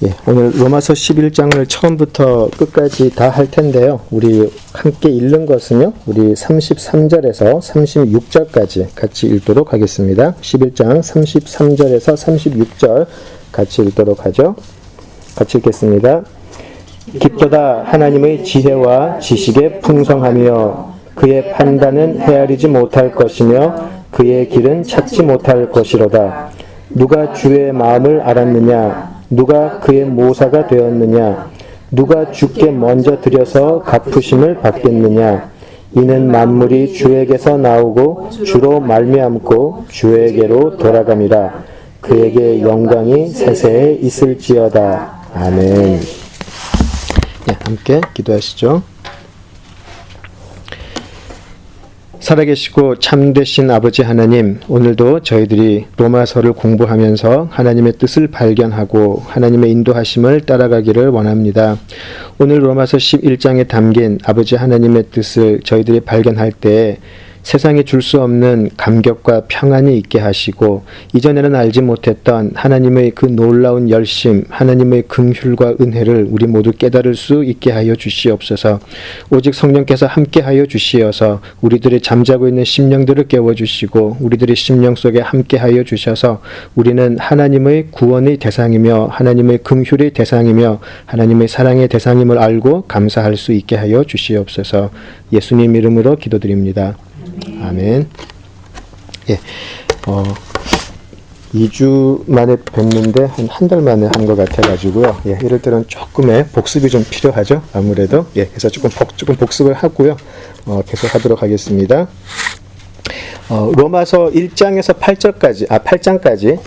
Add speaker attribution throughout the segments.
Speaker 1: 예, 오늘 로마서 11장을 처음부터 끝까지 다 할 텐데요. 우리 함께 읽는 것은요. 우리 33절에서 36절까지 같이 읽도록 하겠습니다. 11장 33절에서 36절 같이 읽도록 하죠. 같이 읽겠습니다. 깊도다 하나님의 지혜와 지식에 풍성하며 그의 판단은 헤아리지 못할 것이며 그의 길은 찾지 못할 것이로다. 누가 주의 마음을 알았느냐? 누가 그의 모사가 되었느냐? 누가 주께 먼저 드려서 갚으심을 받겠느냐? 이는 만물이 주에게서 나오고 주로 말미암고 주에게로 돌아감이라. 그에게 영광이 세세에 있을지어다. 아멘. 네, 함께 기도하시죠. 살아계시고 참되신 아버지 하나님, 오늘도 저희들이 로마서를 공부하면서 하나님의 뜻을 발견하고 하나님의 인도하심을 따라가기를 원합니다. 오늘 로마서 11장에 담긴 아버지 하나님의 뜻을 저희들이 발견할 때 세상에 줄 수 없는 감격과 평안이 있게 하시고 이전에는 알지 못했던 하나님의 그 놀라운 열심, 하나님의 긍휼과 은혜를 우리 모두 깨달을 수 있게 하여 주시옵소서. 오직 성령께서 함께 하여 주시어서 우리들의 잠자고 있는 심령들을 깨워주시고 우리들의 심령 속에 함께 하여 주셔서 우리는 하나님의 구원의 대상이며 하나님의 긍휼의 대상이며 하나님의 사랑의 대상임을 알고 감사할 수 있게 하여 주시옵소서. 예수님 이름으로 기도드립니다. 아멘. 예, 2주 만에 뵙는데 한 달 만에 한 것 같아가지고요. 예, 이럴 때는 조금의 복습이 좀 필요하죠. 아무래도. 예, 그래서 조금 복습을 하고요. 계속 하도록 하겠습니다. 로마서 1장에서 8장까지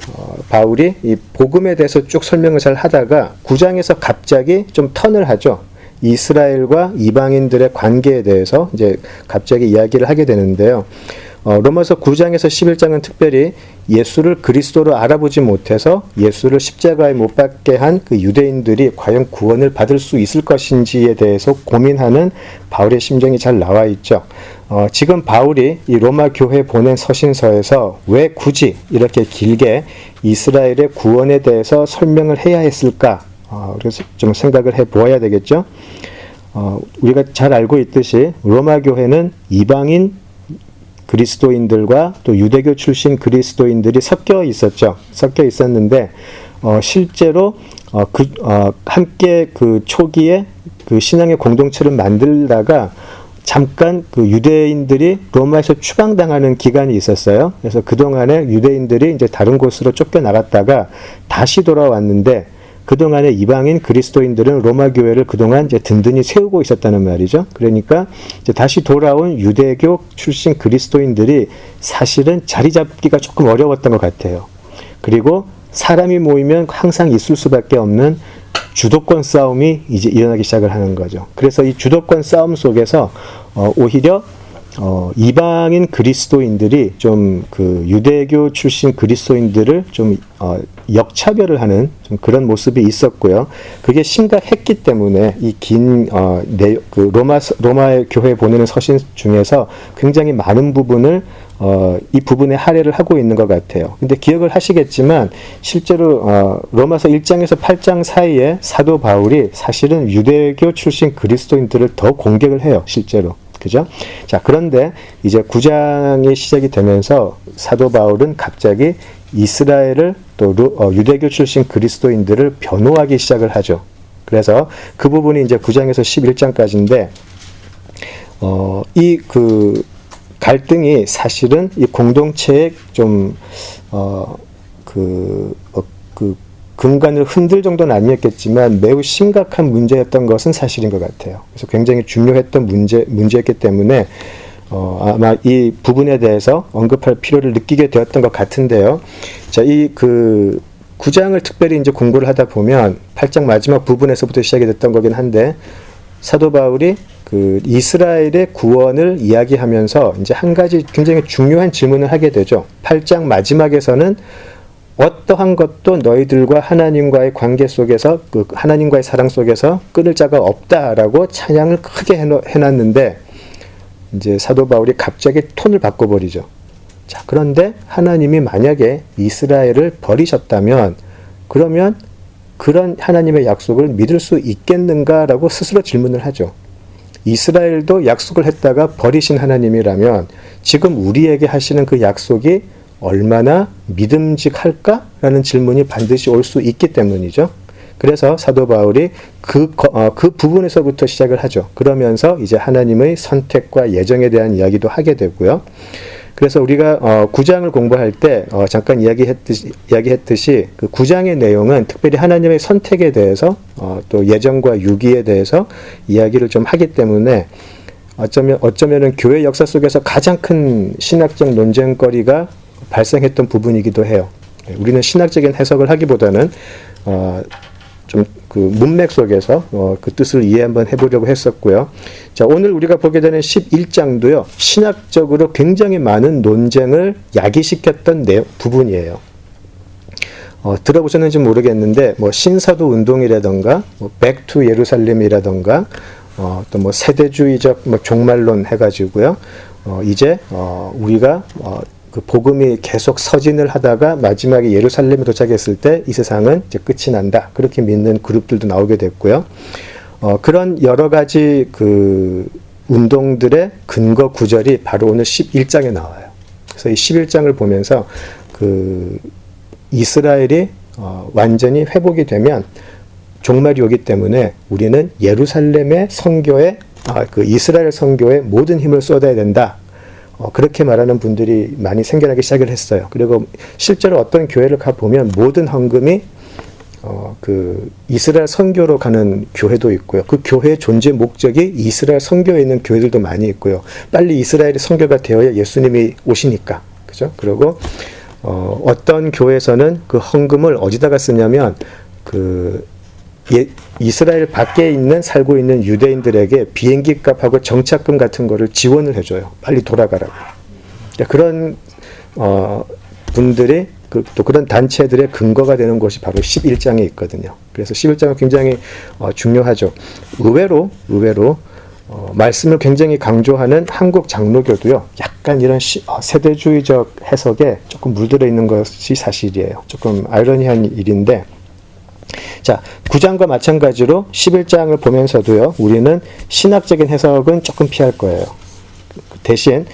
Speaker 1: 바울이 이 복음에 대해서 쭉 설명을 잘 하다가 9장에서 갑자기 좀 턴을 하죠. 이스라엘과 이방인들의 관계에 대해서 이제 갑자기 이야기를 하게 되는데요. 로마서 9장에서 11장은 특별히 예수를 그리스도로 알아보지 못해서 예수를 십자가에 못 박게 한 그 유대인들이 과연 구원을 받을 수 있을 것인지에 대해서 고민하는 바울의 심정이 잘 나와 있죠. 지금 바울이 이 로마 교회에 보낸 서신서에서 왜 굳이 이렇게 길게 이스라엘의 구원에 대해서 설명을 해야 했을까? 그래서 좀 생각을 해 보아야 되겠죠. 우리가 잘 알고 있듯이 로마 교회는 이방인 그리스도인들과 또 유대교 출신 그리스도인들이 섞여 있었는데 실제로 함께 그 초기에 그 신앙의 공동체를 만들다가 잠깐 그 유대인들이 로마에서 추방당하는 기간이 있었어요. 그래서 그동안에 유대인들이 이제 다른 곳으로 쫓겨나갔다가 다시 돌아왔는데 그동안에 이방인 그리스도인들은 로마 교회를 그동안 이제 든든히 세우고 있었다는 말이죠. 그러니까 이제 다시 돌아온 유대교 출신 그리스도인들이 사실은 자리 잡기가 조금 어려웠던 것 같아요. 그리고 사람이 모이면 항상 있을 수밖에 없는 주도권 싸움이 이제 일어나기 시작을 하는 거죠. 그래서 이 주도권 싸움 속에서 오히려 이방인 그리스도인들이 좀 그 유대교 출신 그리스도인들을 좀 역차별을 하는 좀 그런 모습이 있었고요. 그게 심각했기 때문에 이 긴 그 로마의 교회에 보내는 서신 중에서 굉장히 많은 부분을 이 부분에 할애를 하고 있는 것 같아요. 근데 기억을 하시겠지만 실제로 로마서 1장에서 8장 사이에 사도 바울이 사실은 유대교 출신 그리스도인들을 더 공격을 해요. 실제로. 그죠? 자, 그런데 이제 9장이 시작이 되면서 사도 바울은 갑자기 이스라엘을 또 유대교 출신 그리스도인들을 변호하기 시작을 하죠. 그래서 그 부분이 이제 9장에서 11장까지인데 이 그 갈등이 사실은 이 공동체의 좀 근간을 흔들 정도는 아니었겠지만 매우 심각한 문제였던 것은 사실인 것 같아요. 그래서 굉장히 중요했던 문제였기 때문에 아마 이 부분에 대해서 언급할 필요를 느끼게 되었던 것 같은데요. 자, 이 그 9장을 특별히 이제 공부를 하다 보면 8장 마지막 부분에서부터 시작이 됐던 거긴 한데 사도 바울이 그 이스라엘의 구원을 이야기하면서 이제 한 가지 굉장히 중요한 질문을 하게 되죠. 8장 마지막에서는 어떠한 것도 너희들과 하나님과의 관계 속에서 그 하나님과의 사랑 속에서 끊을 자가 없다라고 찬양을 크게 해놨는데 이제 사도 바울이 갑자기 톤을 바꿔버리죠. 자, 그런데 하나님이 만약에 이스라엘을 버리셨다면 그러면 그런 하나님의 약속을 믿을 수 있겠는가라고 스스로 질문을 하죠. 이스라엘도 약속을 했다가 버리신 하나님이라면 지금 우리에게 하시는 그 약속이 얼마나 믿음직할까라는 질문이 반드시 올 수 있기 때문이죠. 그래서 사도 바울이 그 부분에서부터 시작을 하죠. 그러면서 이제 하나님의 선택과 예정에 대한 이야기도 하게 되고요. 그래서 우리가 9장을 공부할 때 잠깐 이야기했듯이 그 9장의 내용은 특별히 하나님의 선택에 대해서 또 예정과 유기에 대해서 이야기를 좀 하기 때문에 어쩌면은 교회 역사 속에서 가장 큰 신학적 논쟁거리가 발생했던 부분이기도 해요. 우리는 신학적인 해석을 하기보다는 좀 그 문맥 속에서 그 뜻을 이해 한번 해보려고 했었고요. 자, 오늘 우리가 보게 되는 11장도요, 신학적으로 굉장히 많은 논쟁을 야기시켰던 부분이에요. 들어보셨는지 모르겠는데, 뭐, 신사도 운동이라던가, 뭐, 백투 예루살렘이라던가, 또 뭐, 세대주의적 뭐 종말론 해가지고요, 이제, 우리가, 그 복음이 계속 서진을 하다가 마지막에 예루살렘에 도착했을 때 이 세상은 이제 끝이 난다. 그렇게 믿는 그룹들도 나오게 됐고요. 그런 여러 가지 그 운동들의 근거 구절이 바로 오늘 11장에 나와요. 그래서 이 11장을 보면서 그 이스라엘이 완전히 회복이 되면 종말이 오기 때문에 우리는 예루살렘의 선교에 그 이스라엘 선교에 모든 힘을 쏟아야 된다. 그렇게 말하는 분들이 많이 생겨나기 시작을 했어요. 그리고 실제로 어떤 교회를 가보면 모든 헌금이 그 이스라엘 선교로 가는 교회도 있고요. 그 교회의 존재 목적이 이스라엘 선교에 있는 교회들도 많이 있고요. 빨리 이스라엘이 선교가 되어야 예수님이 오시니까. 그죠? 그리고 어떤 교회에서는 그 헌금을 어디다가 쓰냐면 이스라엘 밖에 살고 있는 유대인들에게 비행기 값하고 정착금 같은 거를 지원을 해줘요. 빨리 돌아가라고. 그런 분들이 또 그런 단체들의 근거가 되는 것이 바로 11장에 있거든요. 그래서 11장은 굉장히 중요하죠. 의외로 말씀을 굉장히 강조하는 한국 장로교도요, 약간 이런 세대주의적 해석에 조금 물들어 있는 것이 사실이에요. 조금 아이러니한 일인데, 자, 9장과 마찬가지로 11장을 보면서도요, 우리는 신학적인 해석은 조금 피할 거예요. 대신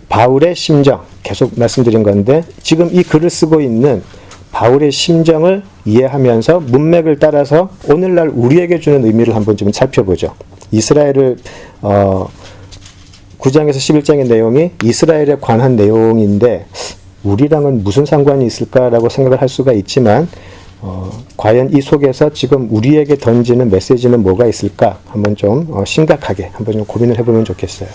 Speaker 1: 바울의 심정, 계속 말씀드린 건데, 지금 이 글을 쓰고 있는 바울의 심정을 이해하면서 문맥을 따라서 오늘날 우리에게 주는 의미를 한번 좀 살펴보죠. 이스라엘을 9장에서 11장의 내용이 이스라엘에 관한 내용인데 우리랑은 무슨 상관이 있을까라고 생각을 할 수가 있지만, 과연 이 속에서 지금 우리에게 던지는 메시지는 뭐가 있을까? 한번 좀 심각하게 한번 좀 고민을 해보면 좋겠어요.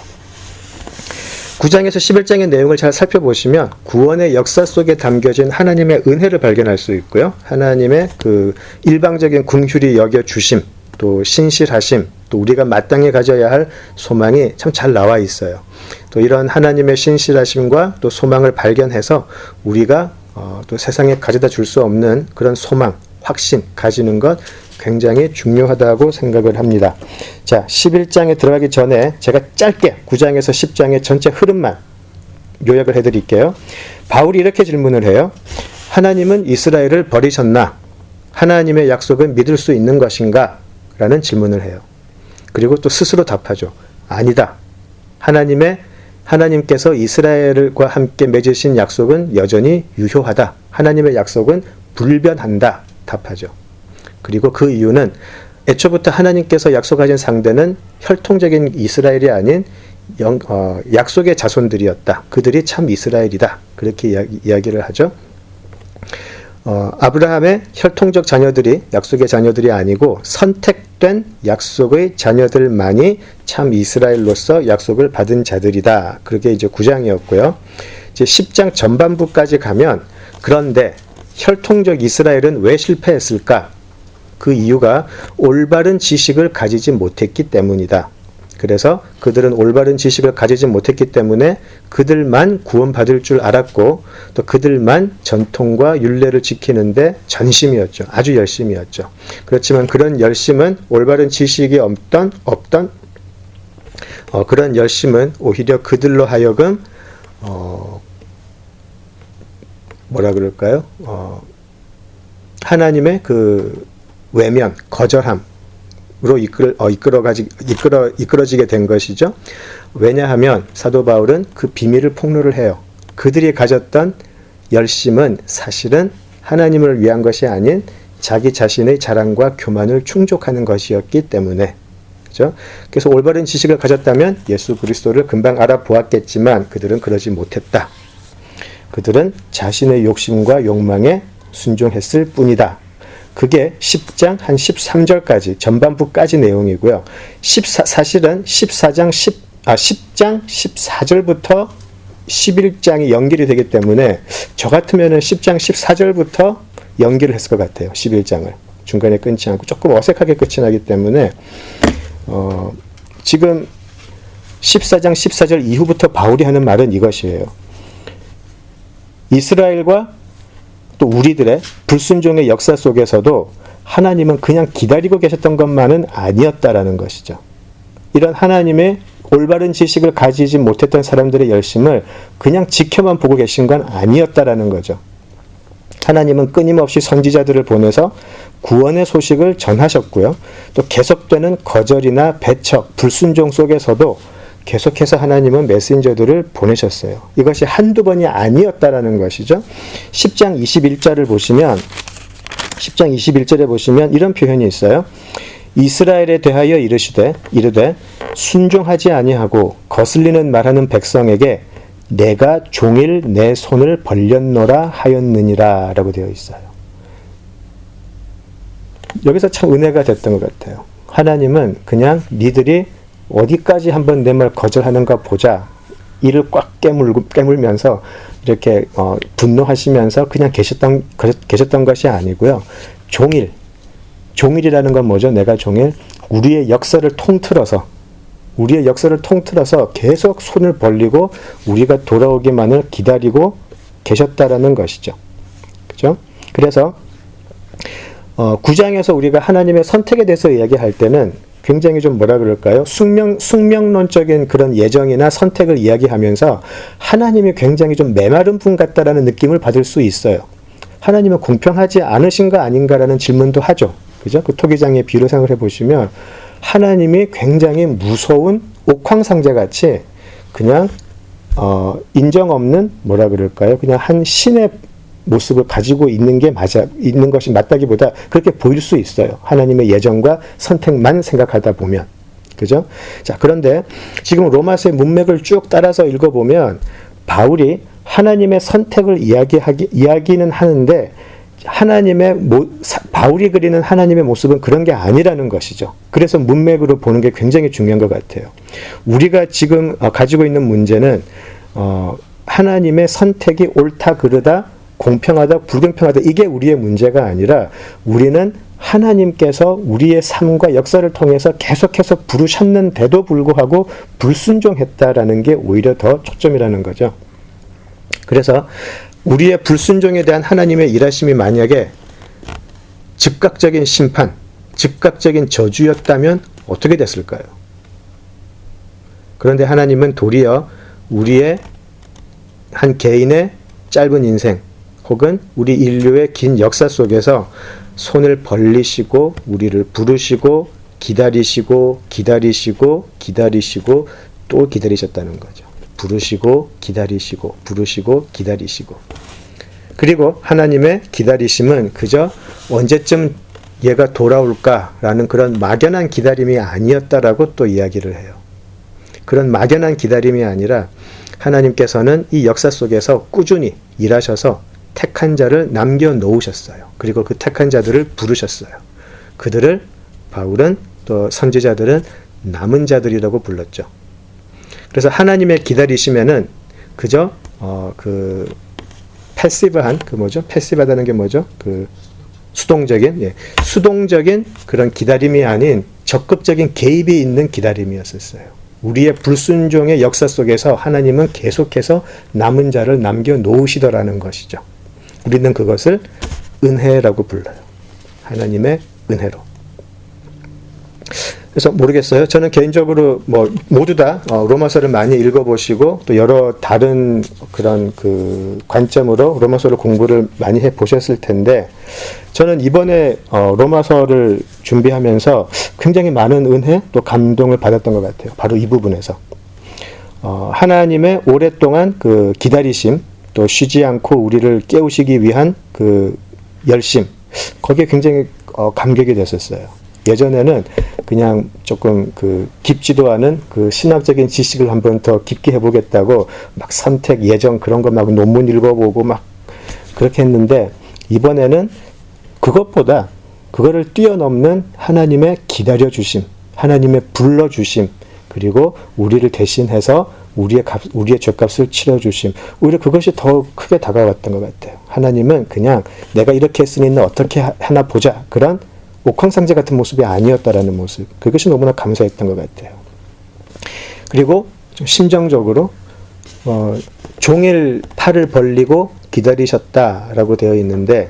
Speaker 1: 9장에서 11장의 내용을 잘 살펴보시면 구원의 역사 속에 담겨진 하나님의 은혜를 발견할 수 있고요. 하나님의 그 일방적인 긍휼히 여겨주심, 또 신실하심, 또 우리가 마땅히 가져야 할 소망이 참 잘 나와 있어요. 또 이런 하나님의 신실하심과 또 소망을 발견해서 우리가 또 세상에 가져다 줄 수 없는 그런 소망, 확신 가지는 것 굉장히 중요하다고 생각을 합니다. 자, 11장에 들어가기 전에 제가 짧게 9장에서 10장의 전체 흐름만 요약을 해드릴게요. 바울이 이렇게 질문을 해요. 하나님은 이스라엘을 버리셨나? 하나님의 약속은 믿을 수 있는 것인가? 라는 질문을 해요. 그리고 또 스스로 답하죠. 아니다. 하나님께서 이스라엘과 함께 맺으신 약속은 여전히 유효하다. 하나님의 약속은 불변한다. 답하죠. 그리고 그 이유는 애초부터 하나님께서 약속하신 상대는 혈통적인 이스라엘이 아닌 약속의 자손들이었다. 그들이 참 이스라엘이다. 그렇게 이야기를 하죠. 아브라함의 혈통적 자녀들이 약속의 자녀들이 아니고 선택된 약속의 자녀들만이 참 이스라엘로서 약속을 받은 자들이다. 그게 이제 9장이었고요. 이제 10장 전반부까지 가면 그런데 혈통적 이스라엘은 왜 실패했을까? 그 이유가 올바른 지식을 가지지 못했기 때문이다. 그래서 그들은 올바른 지식을 가지지 못했기 때문에 그들만 구원받을 줄 알았고 또 그들만 전통과 율례를 지키는데 전심이었죠. 아주 열심이었죠. 그렇지만 그런 열심은 올바른 지식이 없던 그런 열심은 오히려 그들로 하여금 뭐라 그럴까요? 하나님의 그 외면, 거절함으로 이끌어지게 된 것이죠. 왜냐하면 사도 바울은 그 비밀을 폭로를 해요. 그들이 가졌던 열심은 사실은 하나님을 위한 것이 아닌 자기 자신의 자랑과 교만을 충족하는 것이었기 때문에. 그죠? 그래서 올바른 지식을 가졌다면 예수 그리스도를 금방 알아보았겠지만 그들은 그러지 못했다. 그들은 자신의 욕심과 욕망에 순종했을 뿐이다. 그게 10장 한 13절까지 전반부까지 내용이고요. 사실은 10장 14절부터 11장이 연결이 되기 때문에 저 같으면 10장 14절부터 연결을 했을 것 같아요. 11장을. 중간에 끊지 않고 조금 어색하게 끝이 나기 때문에 지금 14장 14절 이후부터 바울이 하는 말은 이것이에요. 이스라엘과 또 우리들의 불순종의 역사 속에서도 하나님은 그냥 기다리고 계셨던 것만은 아니었다라는 것이죠. 이런 하나님의 올바른 지식을 가지지 못했던 사람들의 열심을 그냥 지켜만 보고 계신 건 아니었다라는 거죠. 하나님은 끊임없이 선지자들을 보내서 구원의 소식을 전하셨고요. 또 계속되는 거절이나 배척, 불순종 속에서도 계속해서 하나님은 메신저들을 보내셨어요. 이것이 한두 번이 아니었다라는 것이죠. 10장 21절을 보시면 10장 21절에 보시면 이런 표현이 있어요. 이스라엘에 대하여 이르되 순종하지 아니하고 거슬리는 말하는 백성에게 내가 종일 내 손을 벌렸노라 하였느니라 라고 되어 있어요. 여기서 참 은혜가 됐던 것 같아요. 하나님은 그냥 니들이 어디까지 한번 내 말 거절하는가 보자. 이를 꽉 깨물면서 이렇게 분노하시면서 그냥 계셨던 것이 아니고요. 종일이라는 건 뭐죠? 내가 종일 우리의 역사를 통틀어서 계속 손을 벌리고 우리가 돌아오기만을 기다리고 계셨다라는 것이죠. 그죠? 그래서 9장에서 우리가 하나님의 선택에 대해서 이야기할 때는 굉장히 좀 뭐라 그럴까요? 숙명론적인 그런 예정이나 선택을 이야기하면서 하나님이 굉장히 좀 메마른 분 같다라는 느낌을 받을 수 있어요. 하나님은 공평하지 않으신 거 아닌가라는 질문도 하죠. 그죠? 그 토기장의 비유를 생각해 보시면 하나님이 굉장히 무서운 옥황상제 같이 그냥 인정 없는 뭐라 그럴까요? 그냥 한 신의 모습을 가지고 있는 것이 맞다기보다 그렇게 보일 수 있어요. 하나님의 예정과 선택만 생각하다 보면. 그죠? 자, 그런데 지금 로마서의 문맥을 쭉 따라서 읽어보면 바울이 하나님의 선택을 이야기는 하는데 바울이 그리는 하나님의 모습은 그런 게 아니라는 것이죠. 그래서 문맥으로 보는 게 굉장히 중요한 것 같아요. 우리가 지금 가지고 있는 문제는 하나님의 선택이 옳다 그르다 공평하다 불공평하다 이게 우리의 문제가 아니라 우리는 하나님께서 우리의 삶과 역사를 통해서 계속해서 부르셨는데도 불구하고 불순종했다라는 게 오히려 더 초점이라는 거죠. 그래서 우리의 불순종에 대한 하나님의 일하심이 만약에 즉각적인 심판, 즉각적인 저주였다면 어떻게 됐을까요? 그런데 하나님은 도리어 우리의 한 개인의 짧은 인생 혹은 우리 인류의 긴 역사 속에서 손을 벌리시고 우리를 부르시고 기다리시고 또 기다리셨다는 거죠. 부르시고 기다리시고 그리고 하나님의 기다리심은 그저 언제쯤 얘가 돌아올까라는 그런 막연한 기다림이 아니었다라고 또 이야기를 해요. 그런 막연한 기다림이 아니라 하나님께서는 이 역사 속에서 꾸준히 일하셔서 택한 자를 남겨놓으셨어요. 그리고 그 택한 자들을 부르셨어요. 그들을 바울은 또 선지자들은 남은 자들이라고 불렀죠. 그래서 하나님의 기다리심에는 그저 패시브한 패시브하다는 게 뭐죠? 수동적인 그런 기다림이 아닌 적극적인 개입이 있는 기다림이었어요. 우리의 불순종의 역사 속에서 하나님은 계속해서 남은 자를 남겨놓으시더라는 것이죠. 우리는 그것을 은혜라고 불러요. 하나님의 은혜로. 그래서 모르겠어요. 저는 개인적으로 뭐 모두 다 로마서를 많이 읽어보시고 또 여러 다른 그런 그 관점으로 로마서를 공부를 많이 해 보셨을 텐데, 저는 이번에 로마서를 준비하면서 굉장히 많은 은혜 또 감동을 받았던 것 같아요. 바로 이 부분에서 하나님의 오랫동안 그 기다리심, 또 쉬지 않고 우리를 깨우시기 위한 그 열심, 거기에 굉장히 감격이 됐었어요. 예전에는 그냥 조금 그 깊지도 않은 그 신학적인 지식을 한번 더 깊게 해보겠다고 막 선택, 예정 그런 거 막 논문 읽어보고 막 그렇게 했는데, 이번에는 그것보다 그거를 뛰어넘는 하나님의 기다려주심, 하나님의 불러주심, 그리고 우리를 대신해서 우리의 죄값을 치러주심, 오히려 그것이 더 크게 다가왔던 것 같아요. 하나님은 그냥 내가 이렇게 했으니 너 어떻게 하나 보자, 그런 옥황상제 같은 모습이 아니었다라는 모습, 그것이 너무나 감사했던 것 같아요. 그리고 좀 심정적으로 종일 팔을 벌리고 기다리셨다라고 되어 있는데,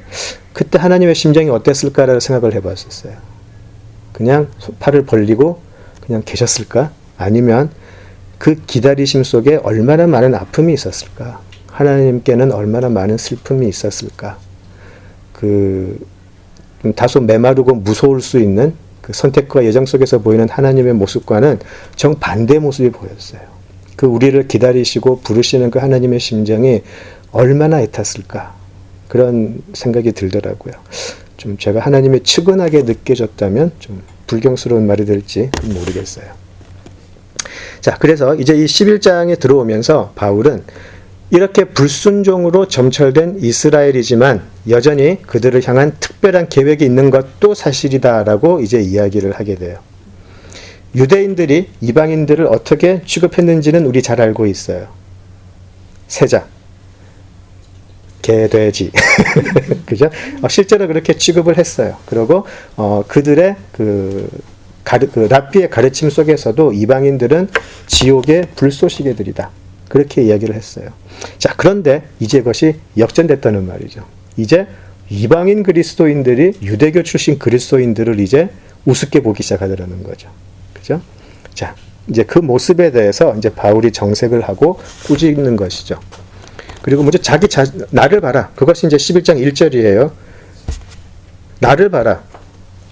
Speaker 1: 그때 하나님의 심정이 어땠을까라는 생각을 해봤었어요. 그냥 팔을 벌리고 그냥 계셨을까? 아니면 그 기다리심 속에 얼마나 많은 아픔이 있었을까? 하나님께는 얼마나 많은 슬픔이 있었을까? 다소 메마르고 무서울 수 있는 그 선택과 예정 속에서 보이는 하나님의 모습과는 정반대의 모습이 보였어요. 그 우리를 기다리시고 부르시는 그 하나님의 심정이 얼마나 애탔을까? 그런 생각이 들더라고요. 좀 제가 하나님이 측은하게 느껴졌다면 좀 불경스러운 말이 될지 모르겠어요. 자, 그래서 이제 이 11장에 들어오면서 바울은 이렇게 불순종으로 점철된 이스라엘이지만 여전히 그들을 향한 특별한 계획이 있는 것도 사실이다라고 이제 이야기를 하게 돼요. 유대인들이 이방인들을 어떻게 취급했는지는 우리 잘 알고 있어요. 세자, 개돼지, 그죠? 실제로 그렇게 취급을 했어요. 그리고 그들의 랍비의 가르침 속에서도 이방인들은 지옥의 불쏘시개들이다, 그렇게 이야기를 했어요. 자, 그런데 이제 그것이 역전됐다는 말이죠. 이제 이방인 그리스도인들이 유대교 출신 그리스도인들을 이제 우습게 보기 시작하더라는 거죠. 그죠? 자, 이제 그 모습에 대해서 이제 바울이 정색을 하고 꾸짖는 것이죠. 그리고 먼저 나를 봐라. 그것이 이제 11장 1절이에요. 나를 봐라.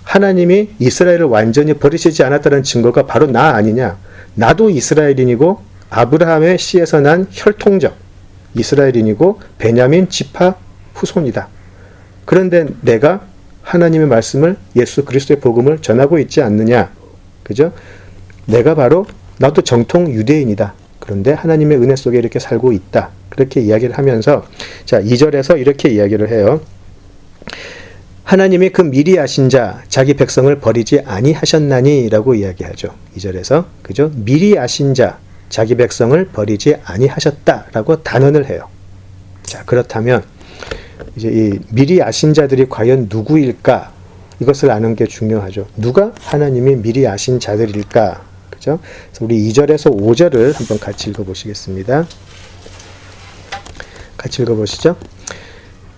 Speaker 1: 하나님이 이스라엘을 완전히 버리시지 않았다는 증거가 바로 나 아니냐. 나도 이스라엘인이고 아브라함의 씨에서 난 혈통적 이스라엘인이고 베냐민 지파 후손이다. 그런데 내가 하나님의 말씀을, 예수 그리스도의 복음을 전하고 있지 않느냐. 그죠? 내가 바로 나도 정통 유대인이다. 그런데 하나님의 은혜 속에 이렇게 살고 있다. 그렇게 이야기를 하면서, 자, 2절에서 이렇게 이야기를 해요. 하나님이 그 미리 아신 자 자기 백성을 버리지 아니하셨나니 라고 이야기하죠. 2절에서. 그죠? 미리 아신 자 자기 백성을 버리지 아니하셨다라고 단언을 해요. 자, 그렇다면 이제 이 미리 아신 자들이 과연 누구일까? 이것을 아는 게 중요하죠. 누가 하나님이 미리 아신 자들일까? 그죠? 그래서 우리 2절에서 5절을 한번 같이 읽어보시겠습니다. 같이 읽어보시죠.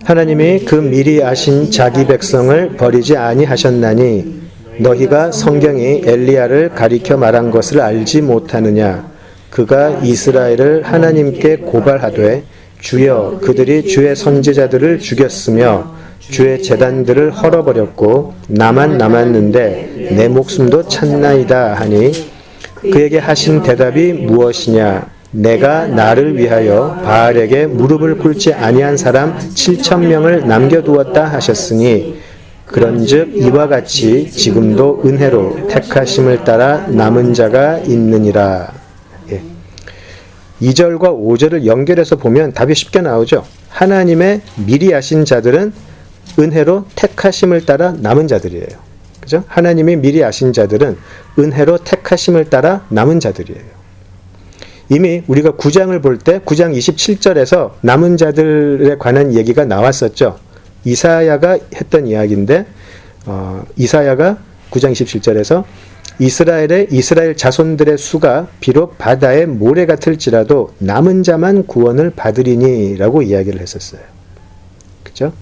Speaker 1: 하나님이 그 미리 아신 자기 백성을 버리지 아니하셨나니 너희가 성경이 엘리야를 가리켜 말한 것을 알지 못하느냐. 그가 이스라엘을 하나님께 고발하되 주여 그들이 주의 선지자들을 죽였으며 주의 제단들을 헐어버렸고 나만 남았는데 내 목숨도 찾나이다 하니 그에게 하신 대답이 무엇이냐. 내가 나를 위하여 바알에게 무릎을 꿇지 아니한 사람 7,000명을 남겨두었다 하셨으니 그런즉 이와 같이 지금도 은혜로 택하심을 따라 남은 자가 있느니라. 2절과 5절을 연결해서 보면 답이 쉽게 나오죠. 하나님의 미리 아신 자들은 은혜로 택하심을 따라 남은 자들이에요. 그죠? 하나님이 미리 아신 자들은 은혜로 택하심을 따라 남은 자들이에요. 이미 우리가 9장을 볼 때 9장 27절에서 남은 자들에 관한 얘기가 나왔었죠. 이사야가 했던 이야기인데 이사야가 9장 27절에서 이스라엘 자손들의 수가 비록 바다의 모래 같을지라도 남은 자만 구원을 받으리니 라고 이야기를 했었어요. 그죠?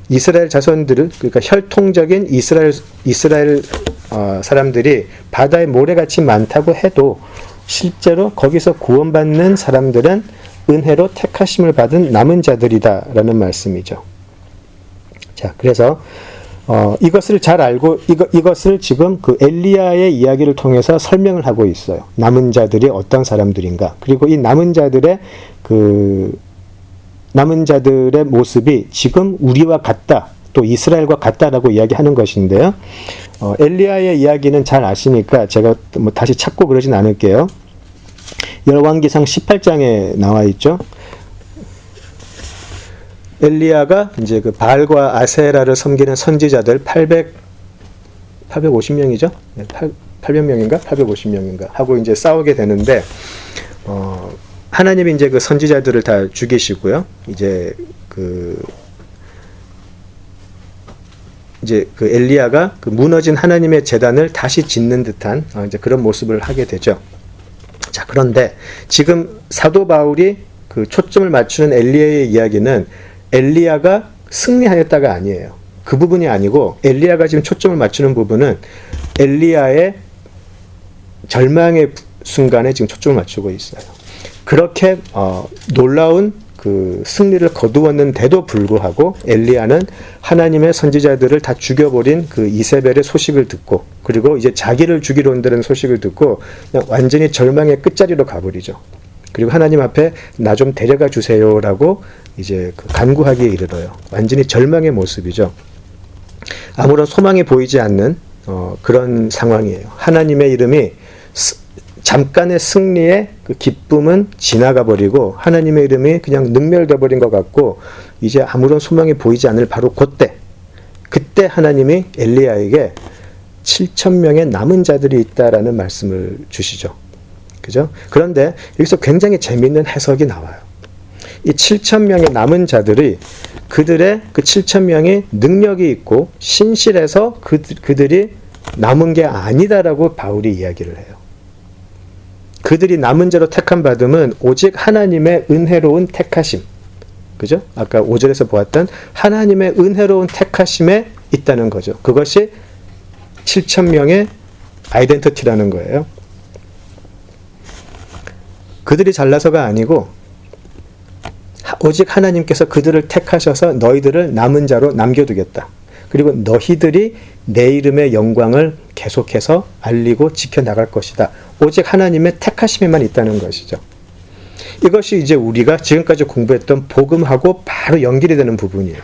Speaker 1: 이스라엘 자손들을, 그러니까 혈통적인 이스라엘 사람들이 바다의 모래같이 많다고 해도 실제로 거기서 구원받는 사람들은 은혜로 택하심을 받은 남은 자들이다라는 말씀이죠. 자, 그래서 이것을 잘 알고 이것을 지금 그 엘리야의 이야기를 통해서 설명을 하고 있어요. 남은 자들이 어떤 사람들인가. 그리고 이 남은 자들의 모습이 지금 우리와 같다. 또 이스라엘과 같다라고 이야기하는 것인데요. 엘리야의 이야기는 잘 아시니까 제가 뭐 다시 찾고 그러진 않을게요. 열왕기상 18장에 나와 있죠. 엘리야가 이제 그 바알과 아세라를 섬기는 선지자들 850명이죠. 800명인가? 850명인가? 하고 이제 싸우게 되는데, 하나님이 이제 그 선지자들을 다 죽이시고요. 이제 그 엘리야가 그 무너진 하나님의 제단을 다시 짓는 듯한 이제 그런 모습을 하게 되죠. 자, 그런데 지금 사도 바울이 그 초점을 맞추는 엘리야의 이야기는 엘리야가 승리하였다가 아니에요. 그 부분이 아니고 엘리야가 지금 초점을 맞추는 부분은 엘리야의 절망의 순간에 지금 초점을 맞추고 있어요. 그렇게 놀라운 그 승리를 거두었는데도 불구하고 엘리야는 하나님의 선지자들을 다 죽여버린 그 이세벨의 소식을 듣고, 그리고 이제 자기를 죽이러 온다는 소식을 듣고 그냥 완전히 절망의 끝자리로 가버리죠. 그리고 하나님 앞에 나 좀 데려가 주세요라고 이제 그 간구하기에 이르러요. 완전히 절망의 모습이죠. 아무런 소망이 보이지 않는 그런 상황이에요. 하나님의 이름이 잠깐의 승리의 그 기쁨은 지나가 버리고 하나님의 이름이 그냥 능멸돼 버린 것 같고 이제 아무런 소망이 보이지 않을 바로 그때 하나님이 엘리야에게 7,000명의 남은 자들이 있다라는 말씀을 주시죠. 그죠? 그런데 여기서 굉장히 재미있는 해석이 나와요. 이 7,000명의 남은 자들이 그들의 그 7,000명이 능력이 있고 신실해서 그들이 남은 게 아니다라고 바울이 이야기를 해요. 그들이 남은 자로 택함 받음은 오직 하나님의 은혜로운 택하심. 그죠? 아까 5절에서 보았던 하나님의 은혜로운 택하심에 있다는 거죠. 그것이 7,000명의 아이덴티티라는 거예요. 그들이 잘나서가 아니고 오직 하나님께서 그들을 택하셔서 너희들을 남은 자로 남겨두겠다. 그리고 너희들이 내 이름의 영광을 계속해서 알리고 지켜나갈 것이다. 오직 하나님의 택하심에만 있다는 것이죠. 이것이 이제 우리가 지금까지 공부했던 복음하고 바로 연결이 되는 부분이에요.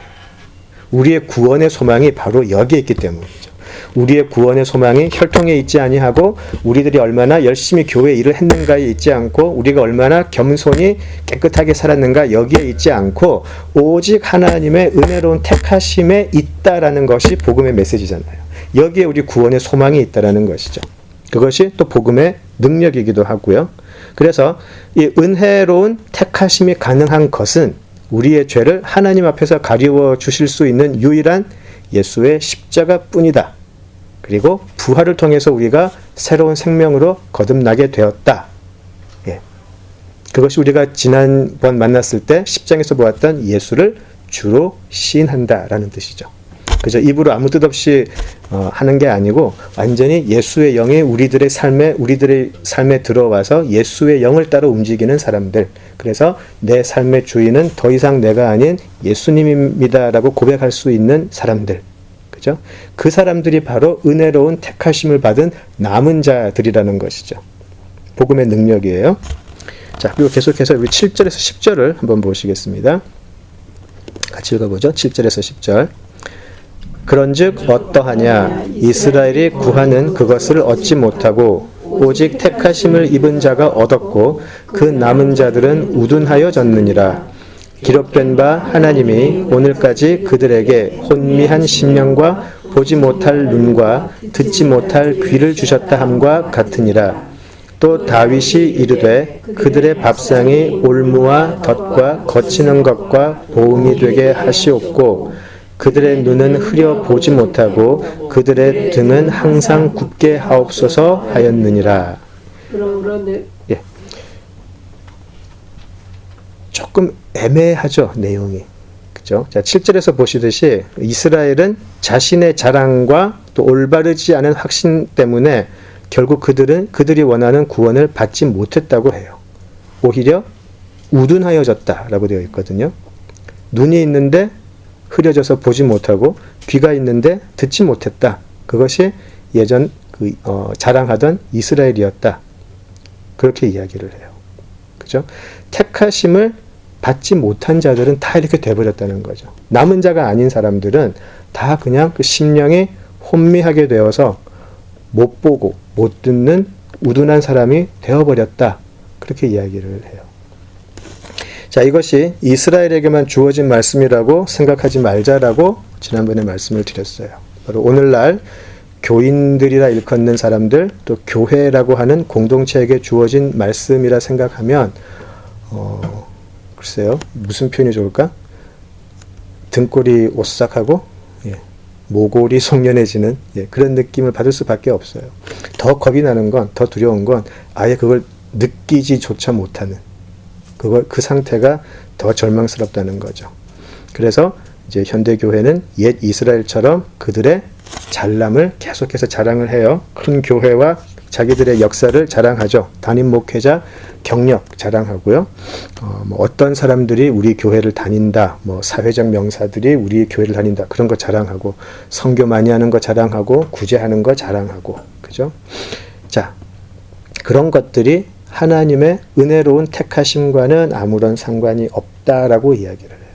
Speaker 1: 우리의 구원의 소망이 바로 여기에 있기 때문이죠. 우리의 구원의 소망이 혈통에 있지 아니하고 우리들이 얼마나 열심히 교회 일을 했는가에 있지 않고 우리가 얼마나 겸손히 깨끗하게 살았는가 여기에 있지 않고 오직 하나님의 은혜로운 택하심에 있다라는 것이 복음의 메시지잖아요. 여기에 우리 구원의 소망이 있다라는 것이죠. 그것이 또 복음의 능력이기도 하고요. 그래서 이 은혜로운 택하심이 가능한 것은 우리의 죄를 하나님 앞에서 가리워 주실 수 있는 유일한 예수의 십자가뿐이다. 그리고 부활을 통해서 우리가 새로운 생명으로 거듭나게 되었다. 예. 그것이 우리가 지난번 만났을 때 10장에서 보았던 예수를 주로 시인한다라는 뜻이죠. 그저 입으로 아무 뜻 없이 하는 게 아니고 완전히 예수의 영이 우리들의 삶에 들어와서 예수의 영을 따라 움직이는 사람들. 그래서 내 삶의 주인은 더 이상 내가 아닌 예수님입니다라고 고백할 수 있는 사람들. 그죠? 그 사람들이 바로 은혜로운 택하심을 받은 남은 자들이라는 것이죠. 복음의 능력이에요. 자, 그리고 계속해서 우리 7절에서 10절을 한번 보시겠습니다. 같이 읽어보죠. 7절에서 10절. 그런즉 어떠하냐 이스라엘이 구하는 그것을 얻지 못하고 오직 택하심을 입은 자가 얻었고 그 남은 자들은 우둔하여졌느니라. 기록된 바 하나님이 오늘까지 그들에게 혼미한 심령과 보지 못할 눈과 듣지 못할 귀를 주셨다 함과 같으니라. 또 다윗이 이르되 그들의 밥상이 올무와 덫과 거치는 것과 보응이 되게 하시옵고 그들의 눈은 흐려 보지 못하고 그들의 등은 항상 굳게 하옵소서 하였느니라. 예. 조금 애매하죠, 내용이. 그죠? 있죠. 자, 7절에서 보시듯이 이스라엘은 자신의 자랑과 또 올바르지 않은 확신 때문에 결국 그들이 원하는 구원을 받지 못했다고 해요. 오히려 우둔하여졌다라고 되어 있거든요. 눈이 있는데 흐려져서 보지 못하고 귀가 있는데 듣지 못했다. 그것이 예전 자랑하던 이스라엘이었다. 그렇게 이야기를 해요. 그죠? 택하심을 받지 못한 자들은 다 이렇게 돼버렸다는 거죠. 남은 자가 아닌 사람들은 다 그냥 그 심령이 혼미하게 되어서 못 보고 못 듣는 우둔한 사람이 되어버렸다. 그렇게 이야기를 해요. 자, 이것이 이스라엘에게만 주어진 말씀이라고 생각하지 말자라고 지난번에 말씀을 드렸어요. 바로 오늘날 교인들이라 일컫는 사람들, 또 교회라고 하는 공동체에게 주어진 말씀이라 생각하면 글쎄요, 무슨 표현이 좋을까? 등골이 오싹하고 모골이 송연해지는 그런 느낌을 받을 수밖에 없어요. 더 겁이 나는 건, 더 두려운 건 아예 그걸 느끼지조차 못하는 그 상태가 더 절망스럽다는 거죠. 그래서 이제 현대 교회는 옛 이스라엘처럼 그들의 잘남을 계속해서 자랑을 해요. 큰 교회와 자기들의 역사를 자랑하죠. 담임 목회자 경력 자랑하고요. 어떤 사람들이 우리 교회를 다닌다. 사회적 명사들이 우리 교회를 다닌다. 그런 거 자랑하고, 선교 많이 하는 거 자랑하고, 구제하는 거 자랑하고, 그죠? 자, 그런 것들이 하나님의 은혜로운 택하심과는 아무런 상관이 없다라고 이야기를 해요.